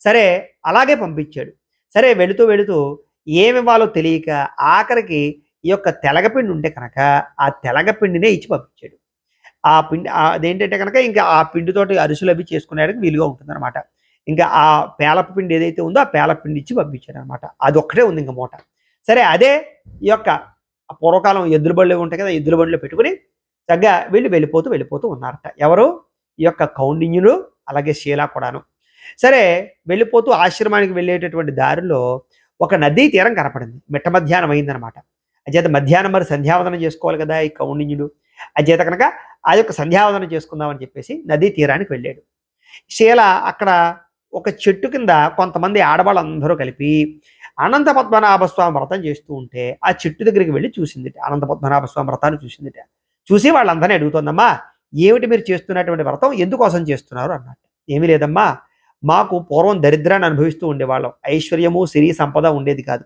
సరే అలాగే పంపించాడు. సరే వెళుతూ వెళుతూ ఏమివ్వాలో తెలియక ఆఖరికి ఈ యొక్క తెలగపిండి ఉంటే కనుక ఆ తెలగపిండినే ఇచ్చి పంపించాడు. ఆ పిండి అదేంటంటే కనుక ఇంకా ఆ పిండితోటి అరిసెలు అవి చేసుకునేందుకు వీలుగా ఉంటుందన్నమాట. ఇంకా ఆ పేలపు పిండి ఏదైతే ఉందో ఆ పేలపు పిండి ఇచ్చి పంపించాడనమాట. అది ఒక్కటే ఉంది ఇంక మూట. సరే అదే ఈ యొక్క పూర్వకాలం ఎద్దుల బండ్లు ఉంటాయి కదా, ఎద్దుల బండిలో పెట్టుకుని చక్కగా వెళ్ళిపోతూ వెళ్ళిపోతూ ఉన్నారట. ఎవరు? ఈ యొక్క కౌండిన్యుడు అలాగే శీల కూడాను. సరే వెళ్ళిపోతూ ఆశ్రమానికి వెళ్ళేటటువంటి దారిలో ఒక నదీ తీరం కనపడింది. మిట్ట మధ్యాహ్నం అయిందనమాట. అచేత మధ్యాహ్నం మరి సంధ్యావందనం చేసుకోవాలి కదా ఈ కౌండిన్యుడు. అచేత కనుక ఆ యొక్క సంధ్యావందనం చేసుకుందామని చెప్పేసి నదీ తీరానికి వెళ్ళాడు. శీల అక్కడ ఒక చెట్టు కింద కొంతమంది ఆడవాళ్ళందరూ కలిపి అనంత పద్మనాభ స్వామి వ్రతం చేస్తూ ఉంటే ఆ చెట్టు దగ్గరికి వెళ్ళి చూసిందిట. అనంత పద్మనాభ స్వామి వ్రతాన్ని చూసిందిట. చూసి వాళ్ళందరినీ అడుగుతోందమ్మా, ఏమిటి మీరు చేస్తున్నటువంటి వ్రతం, ఎందుకోసం చేస్తున్నారు అన్నట్టు. ఏమీ లేదమ్మా, మాకు పూర్వం దరిద్రాన్ని అనుభవిస్తూ ఉండేవాళ్ళం, ఐశ్వర్యము సిరి సంపద ఉండేది కాదు.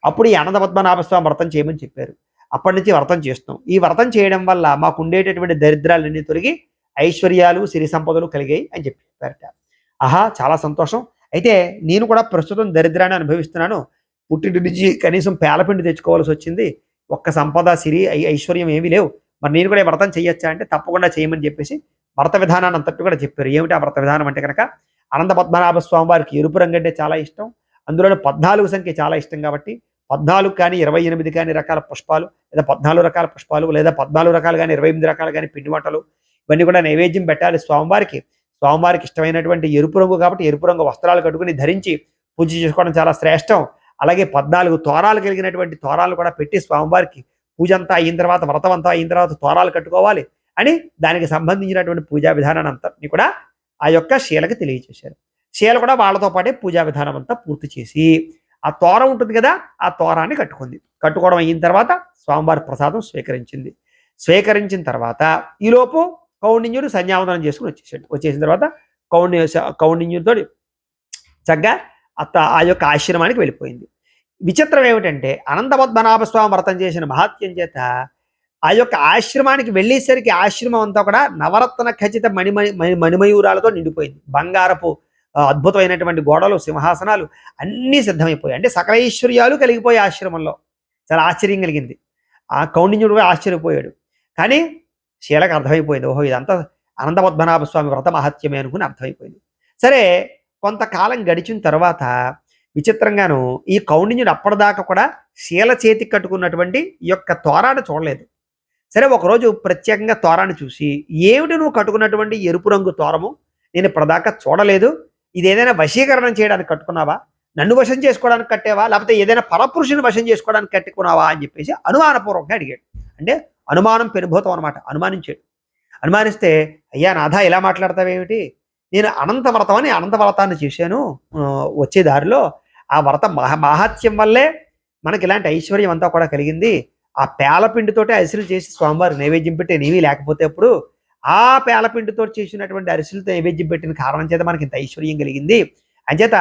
అప్పుడు ఈ అనంత పద్మనాభ స్వామి వ్రతం చేయమని చెప్పారు. అప్పటి నుంచి వ్రతం చేస్తున్నాం. ఈ వ్రతం చేయడం వల్ల మాకు ఉండేటటువంటి దరిద్రాలన్నీ తొలగి ఐశ్వర్యాలు సిరి సంపదలు కలిగాయి అని చెప్పారట. ఆహా, చాలా సంతోషం. అయితే నేను కూడా ప్రస్తుతం దరిద్రాన్ని అనుభవిస్తున్నాను. పుట్టింటి నుంచి కనీసం పేలపిండి తెచ్చుకోవాల్సి వచ్చింది. ఒక్క సంపద సిరి ఐశ్వర్యం ఏమీ లేవు. మరి నేను కూడా ఈ వ్రతం చేయొచ్చా అంటే తప్పకుండా చేయమని చెప్పేసి వ్రత విధానాన్ని అంతట్టు కూడా చెప్పారు. ఏమిటి ఆ వ్రత విధానం అంటే కనుక అనంత పద్మనాభ స్వామి వారికి ఎరుపు రంగు అంటే చాలా ఇష్టం. అందులోనే 14 సంఖ్య చాలా ఇష్టం కాబట్టి 14 కానీ 28 కానీ రకాల పుష్పాలు, లేదా 14 రకాల పుష్పాలు, లేదా 14 రకాలు కానీ 28 రకాలు కానీ పిండి వంటలు ఇవన్నీ కూడా నైవేద్యం పెట్టాలి స్వామివారికి. స్వామివారికి ఇష్టమైనటువంటి ఎరుపు రంగు కాబట్టి ఎరుపు రంగు వస్త్రాలు కట్టుకుని ధరించి పూజ చేసుకోవడం చాలా శ్రేష్టం. అలాగే 14 తోరాలు కలిగినటువంటి తోరాలు కూడా పెట్టి స్వామివారికి పూజ అంతా అయిన తర్వాత, వ్రతం అంతా అయిన తర్వాత తోరాలు కట్టుకోవాలి అని దానికి సంబంధించినటువంటి పూజా విధానాన్ని అంతని కూడా ఆ యొక్క శీలకి తెలియజేశారు. శీల కూడా వాళ్ళతో పాటే పూజా విధానం అంతా పూర్తి చేసి ఆ తోర ఉంటుంది కదా, ఆ తోరాన్ని కట్టుకుంది. కట్టుకోవడం అయిన తర్వాత స్వామివారి ప్రసాదం స్వీకరించింది. స్వీకరించిన తర్వాత ఈలోపు కౌండిన్యుడు సంధ్యావందనం చేసుకుని వచ్చేసాడు. వచ్చేసిన తర్వాత కౌండిన్యుడితో చక్కగా ఆ యొక్క ఆశ్రమానికి వెళ్ళిపోయింది. విచిత్రం ఏమిటంటే అనంత పద్మనాభ స్వామి వ్రతం చేసిన మహాత్యం చేత ఆ యొక్క ఆశ్రమానికి వెళ్ళేసరికి ఆశ్రమం అంతా కూడా నవరత్న ఖచ్చిత మణిమయూరాలతో నిండిపోయింది. బంగారపు అద్భుతమైనటువంటి గోడలు, సింహాసనాలు అన్నీ సిద్ధమైపోయాయి. అంటే సకల ఐశ్వర్యాలు కలిగిపోయి ఆశ్రమంలో చాలా ఆశ్చర్యం కలిగింది. ఆ కౌండిన్యుడు ఆశ్చర్యపోయాడు. కానీ శీలకు అర్థమైపోయింది, ఓహో ఇదంతా అనంత పద్మనాభ స్వామి వ్రత మహత్యమే అనుకుని అర్థమైపోయింది. సరే కొంతకాలం గడిచిన తర్వాత విచిత్రంగాను ఈ కౌండిన్యుడు అప్పటిదాకా కూడా శీల చేతికి కట్టుకున్నటువంటి ఈ యొక్క తోరాన్ని చూడలేదు. సరే ఒకరోజు ప్రత్యేకంగా తోరాన్ని చూసి, ఏమిటి నువ్వు కట్టుకున్నటువంటి ఎరుపు రంగు తోరము, నేను ఇప్పటిదాకా చూడలేదు, ఇది ఏదైనా వశీకరణం చేయడానికి కట్టుకున్నావా, నన్ను వశం చేసుకోవడానికి కట్టేవా, లేకపోతే ఏదైనా పరపురుషుని వశం చేసుకోవడానికి కట్టుకున్నావా అని చెప్పేసి అనుమానపూర్వకంగా అడిగాడు. అంటే అనుమానం పెనుభూతం అనమాట. అనుమానించాడు. అనుమానిస్తే, అయ్యా నాథా ఇలా మాట్లాడతావేమిటి, నేను అనంత వ్రతం అని అనంత వ్రతాన్ని చేశాను వచ్చే దారిలో, ఆ వ్రత మాహాత్యం వల్లే మనకి ఇలాంటి ఐశ్వర్యం అంతా కూడా కలిగింది. ఆ పేలపిండితోటి అరిసెలు చేసి స్వామివారికి నైవేద్యం పెట్టి నేమీ లేకపోతే అప్పుడు ఆ పేలపిండితో చేసినటువంటి అరిసెలతో నైవేద్యం పెట్టిన కారణం చేత మనకి ఇంత ఐశ్వర్యం కలిగింది. అంచేత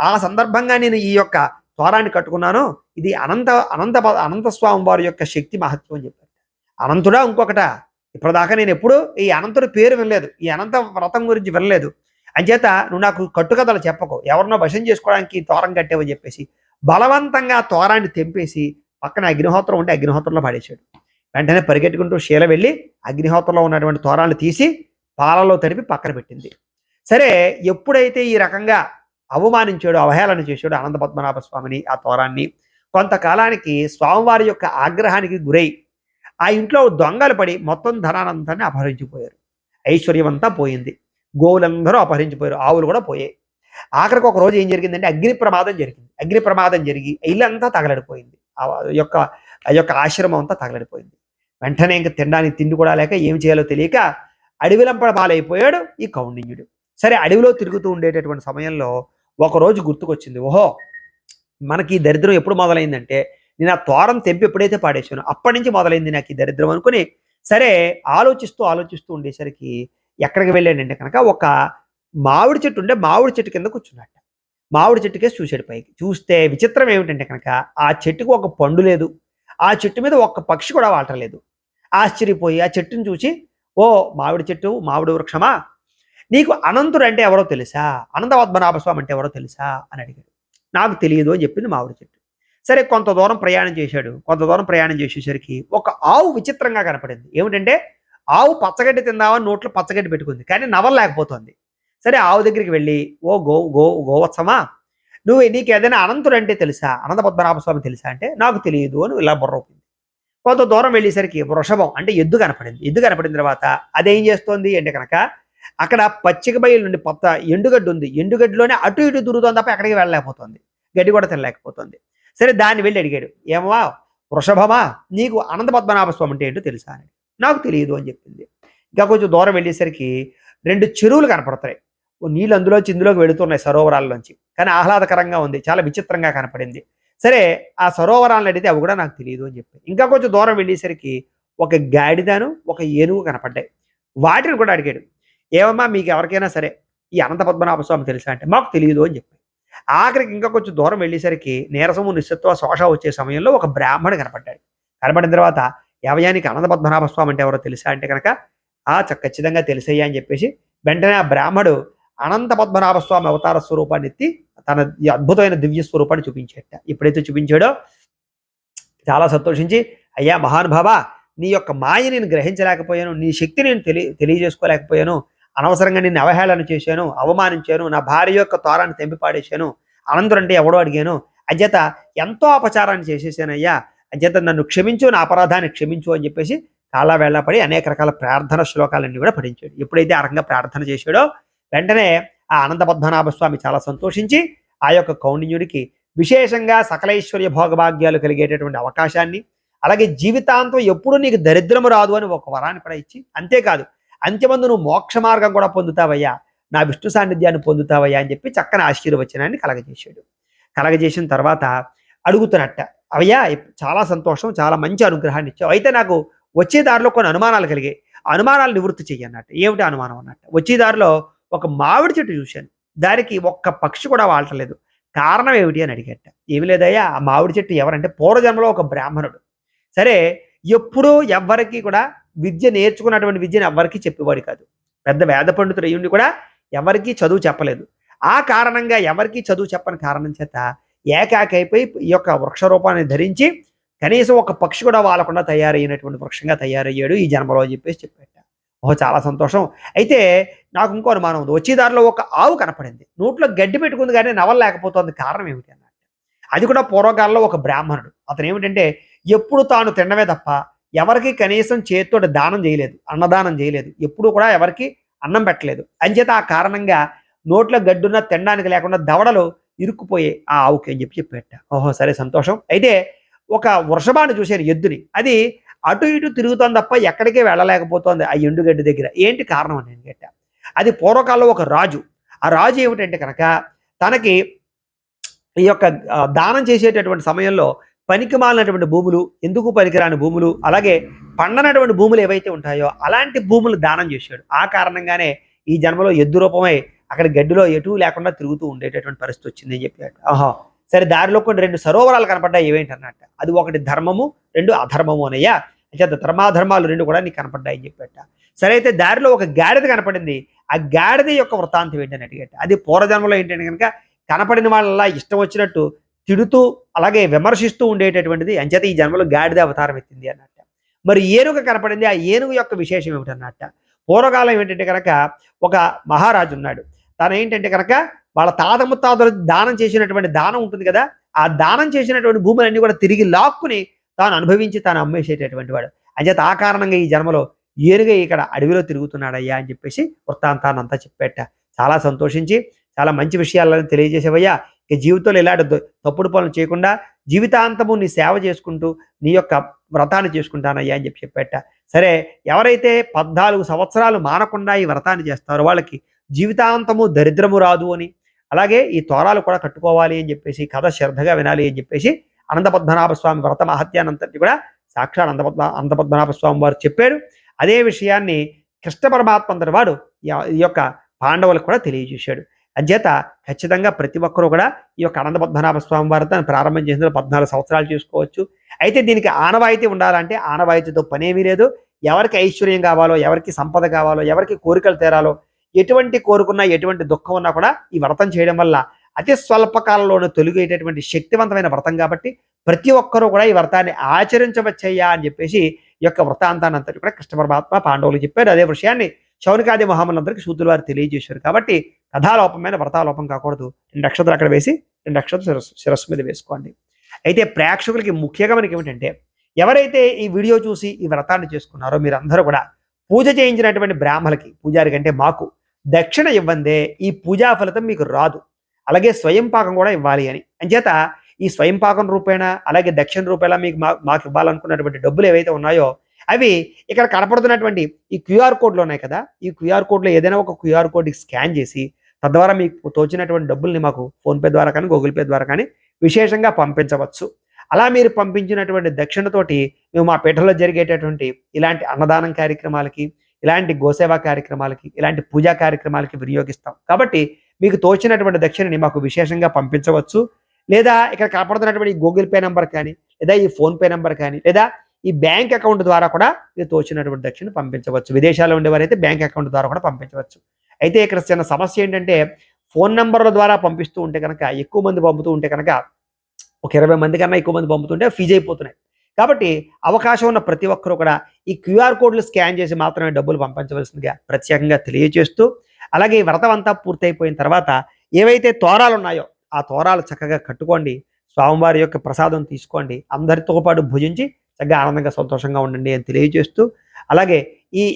ఆ సందర్భంగా నేను ఈ యొక్క తోరాన్ని కట్టుకున్నాను. ఇది అనంత అనంత అనంత స్వామి వారి యొక్క శక్తి మహత్వం అని చెప్పారు. అనంతుడా ఇంకొకట, ఇప్పటిదాకా నేను ఎప్పుడు ఈ అనంతుడి పేరు వినలేదు, ఈ అనంత వ్రతం గురించి వినలేదు. అంచేత నువ్వు నాకు కట్టుకథలు చెప్పకు, ఎవరినో వశం చేసుకోవడానికి తోరం కట్టేవని చెప్పేసి బలవంతంగా తోరాన్ని తెంపేసి పక్కన అగ్నిహోత్రం ఉంటే అగ్నిహోత్రంలో పడేశాడు. వెంటనే పరిగెట్టుకుంటూ శీల వెళ్ళి అగ్నిహోత్రంలో ఉన్నటువంటి తోరాన్ని తీసి పాలలో తడిపి పక్కన పెట్టింది. సరే ఎప్పుడైతే ఈ రకంగా అవమానించాడు, అవహేళన చేశాడు అనంత పద్మనాభ స్వామిని, ఆ తోరాన్ని, కొంతకాలానికి స్వామివారి యొక్క ఆగ్రహానికి గురై ఆ ఇంట్లో దొంగలు పడి మొత్తం ధనానంతాన్ని అపహరించిపోయారు. ఐశ్వర్యం అంతా పోయింది. గోవులందరూ అపహరించిపోయారు. ఆవులు కూడా పోయాయి. ఆఖరికి ఒక రోజు ఏం జరిగిందంటే అగ్ని ప్రమాదం జరిగింది. అగ్ని ప్రమాదం జరిగి ఇల్లంతా తగలడిపోయింది. ఆ యొక్క ఆశ్రమం అంతా తగలడిపోయింది. వెంటనే ఇంక తినడానికి తిండి కూడా లేక ఏం చేయాలో తెలియక అడవిలంపడ పాలైపోయాడు ఈ కౌండిన్యుడు. సరే అడవిలో తిరుగుతూ ఉండేటటువంటి సమయంలో ఒకరోజు గుర్తుకొచ్చింది. ఓహో! మనకి ఈ దరిద్రం ఎప్పుడు మొదలైందంటే, నేను ఆ తోరం తెంపి ఎప్పుడైతే పాడేశానో అప్పటి నుంచి మొదలైంది నాకు ఈ దరిద్రం అనుకుని, సరే ఆలోచిస్తూ ఉండేసరికి ఎక్కడికి వెళ్ళానంటే కనుక ఒక మామిడి చెట్టు ఉంటే మామిడి చెట్టు కింద కూర్చున్నట్ట. మామిడి చెట్టుకేసి చూసాడు పైకి. చూస్తే విచిత్రం ఏమిటంటే కనుక ఆ చెట్టుకి ఒక పండు లేదు. ఆ చెట్టు మీద ఒక్క పక్షి కూడా వాలటలేదు. ఆశ్చర్యపోయి ఆ చెట్టుని చూసి, "ఓ మామిడి చెట్టు, మామిడి వృక్షమా! నీకు అనంతుడంటే ఎవరో తెలుసా? అనంత పద్మనాభ స్వామి అంటే ఎవరో తెలుసా?" అని అడిగాడు. నాకు తెలియదు అని చెప్పింది మామిడి చెట్టు. సరే కొంత దూరం ప్రయాణం చేశాడు. కొంత దూరం ప్రయాణం చేసేసరికి ఒక ఆవు విచిత్రంగా కనపడింది. ఏమిటంటే ఆవు పచ్చగడ్డి తిందామని నోట్లో పచ్చగడ్డి పెట్టుకుంది. కానీ నవలలేకపోతోంది. సరే ఆవు దగ్గరికి వెళ్ళి, "ఓ గోవత్సమా! నీకేదైనా అనంతుడంటే తెలుసా? అనంత పద్మనాభ స్వామి తెలుసా?" అంటే, "నాకు తెలియదు" అని ఇలా బుర్ర ఊపింది. కొంత దూరం వెళ్ళేసరికి వృషభం అంటే ఎద్దు కనపడింది. ఎద్దు కనపడిన తర్వాత అదేం చేస్తోంది అంటే కనుక అక్కడ పచ్చిక బయలు నుండి ఎండుగడ్డి ఉంది. ఎండుగడ్డిలోనే అటు ఇటు తిరుగుతోంది తప్ప ఎక్కడికి వెళ్ళలేకపోతుంది. గడ్డి కూడా తినలేకపోతుంది. సరే దాన్ని వెళ్ళి అడిగాడు. "ఏమవా వృషభమా! నీకు అనంత పద్మనాభ స్వామి అంటే ఏంటో తెలుసా?" అని. "నాకు తెలియదు" అని చెప్పింది. ఇంకా కొంచెం దూరం వెళ్ళేసరికి 2 చెరువులు కనపడతాయి. నీళ్ళు అందులోంచి ఇందులోకి వెళుతున్నాయి సరోవరాల్లోంచి. కానీ ఆహ్లాదకరంగా ఉంది. చాలా విచిత్రంగా కనపడింది. సరే ఆ సరోవరాలను అడిగితే అవి కూడా నాకు తెలియదు అని చెప్పాయి. ఇంకా కొంచెం దూరం వెళ్ళేసరికి ఒక గాడిదను, ఒక ఏనుగు కనపడ్డాయి. వాటిని కూడా అడిగాడు. "ఏమమ్మా మీకు ఎవరికైనా సరే ఈ అనంత పద్మనాభ స్వామి తెలుసా?" అంటే, "మాకు తెలియదు" అని చెప్పాయి. ఆఖరికి ఇంకా కొంచెం దూరం వెళ్ళేసరికి నీరసము, నిస్సత్తువ, శోష వచ్చే సమయంలో ఒక బ్రాహ్మడు కనపడ్డాడు. కనపడిన తర్వాత, "ఏవయ్యా నీకు అనంత పద్మనాభ స్వామి అంటే ఎవరో తెలుసా?" అంటే కనుక, ఖచ్చితంగా తెలుసయ్యా" అని చెప్పేసి వెంటనే ఆ బ్రాహ్మడు అనంత పద్మనాభ స్వామి అవతార స్వరూపాన్ని ఎత్తి తన ఈ అద్భుతమైన దివ్య స్వరూపాన్ని చూపించేట. ఎప్పుడైతే చూపించాడో చాలా సంతోషించి, "అయ్యా మహానుభావ! నీ యొక్క మాయ నేను గ్రహించలేకపోయాను. నీ శక్తి నేను తెలియజేసుకోలేకపోయాను. అనవసరంగా నిన్ను అవహేళన చేశాను, అవమానించాను. నా భార్య యొక్క తోరాన్ని తెంపి పాడేశాను. అనంతుడంటే ఎవడో అడిగాను. అంచేత ఎంతో అపచారాన్ని చేసేసానయ్యా. అంచేత నన్ను క్షమించు, నా అపరాధాన్ని క్షమించు" అని చెప్పేసి కాళ్ళ వేళ్ళ పడి అనేక రకాల ప్రార్థన శ్లోకాలన్నీ కూడా పఠించాడు. ఎప్పుడైతే ఆ రకంగా ప్రార్థన చేశాడో వెంటనే ఆ అనంత పద్మనాభ స్వామి చాలా సంతోషించి ఆ యొక్క కౌండిన్యుడికి విశేషంగా సకలైశ్వర్య భోగభాగ్యాలు కలిగేటటువంటి అవకాశాన్ని, అలాగే జీవితాంతం ఎప్పుడు నీకు దరిద్రము రాదు అని ఒక వరాన్ని కూడా ఇచ్చి, అంతేకాదు అంత్యమందు నువ్వు మోక్ష మార్గం కూడా పొందుతావయ్యా, నా విష్ణు సాన్నిధ్యాన్ని పొందుతావయ్యా అని చెప్పి చక్కని ఆశీర్వచనాన్ని కలగజేశాడు. కలగజేసిన తర్వాత అడుగుతున్నట్ట, "అవయ్యా చాలా సంతోషం, చాలా మంచి అనుగ్రహాన్ని ఇచ్చావు. అయితే నాకు వచ్చే దారిలో కొన్ని అనుమానాలు కలిగాయి. ఆ అనుమానాలు నివృత్తి చెయ్యి" అన్నట్టు. "ఏమిటి అనుమానం?" అన్నట్టు. "వచ్చే దారిలో ఒక మామిడి చెట్టు చూశాను. దానికి ఒక్క పక్షి కూడా వాలటలేదు. కారణం ఏమిటి?" అని అడిగేట. "ఏమి లేదయ్యా, ఆ మామిడి చెట్టు ఎవరంటే పూర్వజన్మలో ఒక బ్రాహ్మణుడు. సరే ఎప్పుడూ ఎవ్వరికీ కూడా విద్య నేర్చుకున్నటువంటి విద్యను ఎవ్వరికీ చెప్పేవాడు కాదు. పెద్ద వేద పండితుడు అయ్యుండి కూడా ఎవరికీ చదువు చెప్పలేదు. ఆ కారణంగా ఎవరికీ చదువు చెప్పని కారణం చేత ఏకాకి అయిపోయి ఈ యొక్క వృక్ష రూపాన్ని ధరించి కనీసం ఒక పక్షి కూడా వాలకుండా తయారయ్యినటువంటి వృక్షంగా తయారయ్యాడు ఈ జన్మలో" అని చెప్పేసి చెప్పాట. ఓహో! చాలా సంతోషం. అయితే నాకు ఇంకో అనుమానం ఉంది. వచ్చే దారిలో ఒక ఆవు కనపడింది. నోట్లో గడ్డి పెట్టుకుంది గానీ నవలలేకపోతోంది. కారణం ఏమిటి అన్నట్టు. అది కూడా పూర్వకాలంలో ఒక బ్రాహ్మణుడు. అతనేమిటంటే ఎప్పుడు తాను తినడమే తప్ప ఎవరికీ కనీసం చేత్తోటి దానం చేయలేదు. అన్నదానం చేయలేదు. ఎప్పుడూ కూడా ఎవరికీ అన్నం పెట్టలేదు. అంచేత ఆ కారణంగా నోట్లో గడ్డున్నా తినడానికి లేకుండా దవడలు ఇరుక్కుపోయాయి ఆ ఆవుకి అని చెప్పాడట. ఓహో! సరే సంతోషం. అయితే ఒక వృషభాన్ని చూశాను ఎద్దుని. అది అటు ఇటు తిరుగుతోంది తప్ప ఎక్కడికి వెళ్ళలేకపోతోంది ఆ ఎండుగడ్డి దగ్గర. ఏంటి కారణం అని అడిగేట. అది పూర్వకాలంలో ఒక రాజు. ఆ రాజు ఏమిటంటే కనుక తనకి ఈ యొక్క దానం చేసేటటువంటి సమయంలో పనికిమాలినటువంటి భూములు, ఎందుకు పనికిరాని భూములు, అలాగే పండనటువంటి భూములు ఏవైతే ఉంటాయో అలాంటి భూములు దానం చేశాడు. ఆ కారణంగానే ఈ జన్మలో ఎద్దు రూపమై అక్కడ గడ్డిలో ఎటూ లేకుండా తిరుగుతూ ఉండేటటువంటి పరిస్థితి వచ్చిందని చెప్పాడు. ఆహా! సరే దారిలో కొన్ని 2 సరోవరాలు కనపడ్డాయి ఏవేంటన్నట్ట. అది ఒకటి ధర్మము, 2 అధర్మము అనయ్యా. అంచేత ధర్మాధర్మాలు 2 కూడా నీకు కనపడ్డాయని చెప్పాట. సరే అయితే దారిలో ఒక గాడిద కనపడింది. ఆ గాడిద యొక్క వృత్తాంతం ఏంటని అడిగాట. అది పూర్వజన్మలో ఏంటంటే గనుక కనపడిన వాళ్ళలా ఇష్టం వచ్చినట్టు తిడుతూ, అలాగే విమర్శిస్తూ ఉండేటటువంటిది. అంచేత ఈ జన్మలో గాడిద అవతారం ఎత్తింది అన్నట్ట. మరి ఏనుగు కనపడింది. ఆ ఏనుగు యొక్క విశేషం ఏమిటన్నట్ట. పూర్వకాలం ఏంటంటే గనక ఒక మహారాజు ఉన్నాడు. తనేంటంటే గనక వాళ్ళ తాత ముత్తాతలు దానం చేసినటువంటి దానం ఉంటుంది కదా! ఆ దానం చేసినటువంటి భూములన్నీ కూడా తిరిగి లాక్కుని తాను అనుభవించి తాను అమ్మేసేటటువంటి వాడు. అంచేత ఆ కారణంగా ఈ జన్మలో ఏనుగై ఇక్కడ అడవిలో తిరుగుతున్నాడయ్యా అని చెప్పేసి వృత్తాంతాన్నంతా చెప్పేట. చాలా సంతోషించి, చాలా మంచి విషయాలను తెలియజేసేవయ్యా. ఇక జీవితంలో ఇలాంటి తప్పుడు పనులు చేయకుండా జీవితాంతము నీ సేవ చేసుకుంటూ నీ యొక్క వ్రతాన్ని చేసుకుంటానయ్యా అని చెప్పేట. సరే ఎవరైతే 14 సంవత్సరాలు మానకుండా ఈ వ్రతాన్ని చేస్తారో వాళ్ళకి జీవితాంతము దరిద్రము రాదు అని, అలాగే ఈ తోరాలు కూడా కట్టుకోవాలి అని చెప్పేసి, కథ శ్రద్ధగా వినాలి అని చెప్పేసి అనంత పద్మనాభ స్వామి వ్రత మహత్యానంతటి కూడా సాక్షాత్ అనంత పద్మనాభ స్వామి వారు చెప్పారు. అదే విషయాన్ని కృష్ణ పరమాత్మ అంతటి వాడు ఈ యొక్క పాండవులకు కూడా తెలియజేశాడు. అంచేత ఖచ్చితంగా ప్రతి ఒక్కరూ కూడా ఈ యొక్క అనంత పద్మనాభ స్వామి వారితో ప్రారంభం చేసిన 14 సంవత్సరాలు చేసుకోవచ్చు. అయితే దీనికి ఆనవాయితీ ఉండాలంటే ఆనవాయితీతో పనేమీ లేదు. ఎవరికి ఐశ్వర్యం కావాలో, ఎవరికి సంపద కావాలో, ఎవరికి కోరికలు తీరాలో, ఎటువంటి కోరుకున్నా, ఎటువంటి దుఃఖం ఉన్నా కూడా ఈ వ్రతం చేయడం వల్ల అతి స్వల్ప కాలంలోనే తొలగేటటువంటి శక్తివంతమైన వ్రతం కాబట్టి ప్రతి ఒక్కరూ కూడా ఈ వ్రతాన్ని ఆచరించవచ్చయ్యా అని చెప్పేసి ఈ యొక్క వ్రతాంతాన్ని అంతటి కూడా కృష్ణ పరమాత్మ పాండవులు చెప్పారు. అదే విషయాన్ని శౌనకాది మహాములందరికీ సూతులు వారు తెలియజేశారు. కాబట్టి కథాలోపమైన వ్రతాలోపం కాకూడదు. 2 అక్షతలు అక్కడ వేసి 2 అక్షతలు శిరస్సు మీద వేసుకోండి. అయితే ప్రేక్షకులకి ముఖ్యంగా మనకి ఏమిటంటే, ఎవరైతే ఈ వీడియో చూసి ఈ వ్రతాన్ని చేసుకున్నారో మీరందరూ కూడా పూజ చేయించినటువంటి బ్రాహ్మలకి, పూజారి కంటే మాకు దక్షిణ ఇవ్వందే ఈ పూజా ఫలితం మీకు రాదు. అలాగే స్వయం పాకం కూడా ఇవ్వాలి అని. అంచేత ఈ స్వయం పాకం రూపేణ, అలాగే దక్షిణ రూపేణ మీకు మాకు ఇవ్వాలనుకున్నటువంటి డబ్బులు ఏవైతే ఉన్నాయో అవి ఇక్కడ కనపడుతున్నటువంటి ఈ క్యూఆర్ కోడ్లు ఉన్నాయి కదా, ఈ క్యూఆర్ కోడ్లో ఏదైనా ఒక క్యూఆర్ కోడ్కి స్కాన్ చేసి తద్వారా మీకు తోచినటువంటి డబ్బుల్ని మాకు ఫోన్పే ద్వారా కానీ, గూగుల్ పే ద్వారా కానీ విశేషంగా పంపించవచ్చు. అలా మీరు పంపించినటువంటి దక్షిణతోటి మేము మా పీఠంలో జరిగేటటువంటి ఇలాంటి అన్నదానం కార్యక్రమాలకి, ఇలాంటి గోసేవా కార్యక్రమాలకి, ఇలాంటి పూజా కార్యక్రమాలకి వినియోగిస్తాం. కాబట్టి మీకు తోచినటువంటి దక్షిణని మాకు విశేషంగా పంపించవచ్చు. లేదా ఇక్కడ కనపడుతున్నటువంటి గూగుల్ పే నెంబర్ కానీ, లేదా ఈ ఫోన్పే నెంబర్ కానీ, లేదా ఈ బ్యాంక్ అకౌంట్ ద్వారా కూడా మీరు తోచినటువంటి దక్షిణ పంపించవచ్చు. విదేశాల్లో ఉండేవారైతే బ్యాంక్ అకౌంట్ ద్వారా కూడా పంపించవచ్చు. అయితే ఇక్కడ చిన్న సమస్య ఏంటంటే, ఫోన్ నెంబర్ల ద్వారా పంపిస్తూ ఉంటే కనుక, ఎక్కువ మంది పంపుతూ ఉంటే కనుక, ఒక 20 మంది కన్నా ఎక్కువ మంది పంపుతుంటే ఫీజు అయిపోతున్నాయి. కాబట్టి అవకాశం ఉన్న ప్రతి ఒక్కరూ కూడా ఈ క్యూఆర్ కోడ్లు స్కాన్ చేసి మాత్రమే డబ్బులు పంపించవలసిందిగా ప్రత్యేకంగా తెలియజేస్తూ, అలాగే ఈ వ్రతం అంతా పూర్తయిపోయిన తర్వాత ఏవైతే తోరాలు ఉన్నాయో ఆ తోరాలు చక్కగా కట్టుకోండి, స్వామివారి యొక్క ప్రసాదం తీసుకోండి, అందరితో పాటు భుజించి చక్కగా ఆనందంగా సంతోషంగా ఉండండి అని తెలియజేస్తూ, అలాగే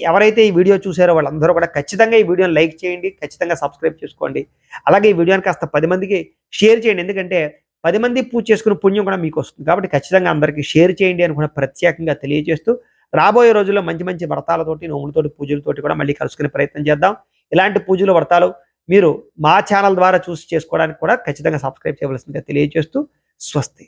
ఎవరైతే ఈ వీడియో చూసారో వాళ్ళందరూ కూడా ఖచ్చితంగా ఈ వీడియోని లైక్ చేయండి, ఖచ్చితంగా సబ్స్క్రైబ్ చేసుకోండి. అలాగే ఈ వీడియోని కాస్త 10 మందికి షేర్ చేయండి. ఎందుకంటే 10 మంది పూజ చేసుకునే పుణ్యం కూడా మీకు వస్తుంది. కాబట్టి ఖచ్చితంగా అందరికీ షేర్ చేయండి అని కూడా ప్రత్యేకంగా తెలియజేస్తూ, రాబోయే రోజుల్లో మంచి మంచి వ్రతాలతోటి, నోములతోటి, పూజలతోటి కూడా మళ్ళీ కలుసుకునే ప్రయత్నం చేద్దాం. ఇలాంటి పూజలు, వ్రతాలు మీరు మా ఛానల్ ద్వారా చూసి చేసుకోవడానికి కూడా ఖచ్చితంగా సబ్స్క్రైబ్ చేయవలసిందిగా తెలియజేస్తూ, స్వస్తి.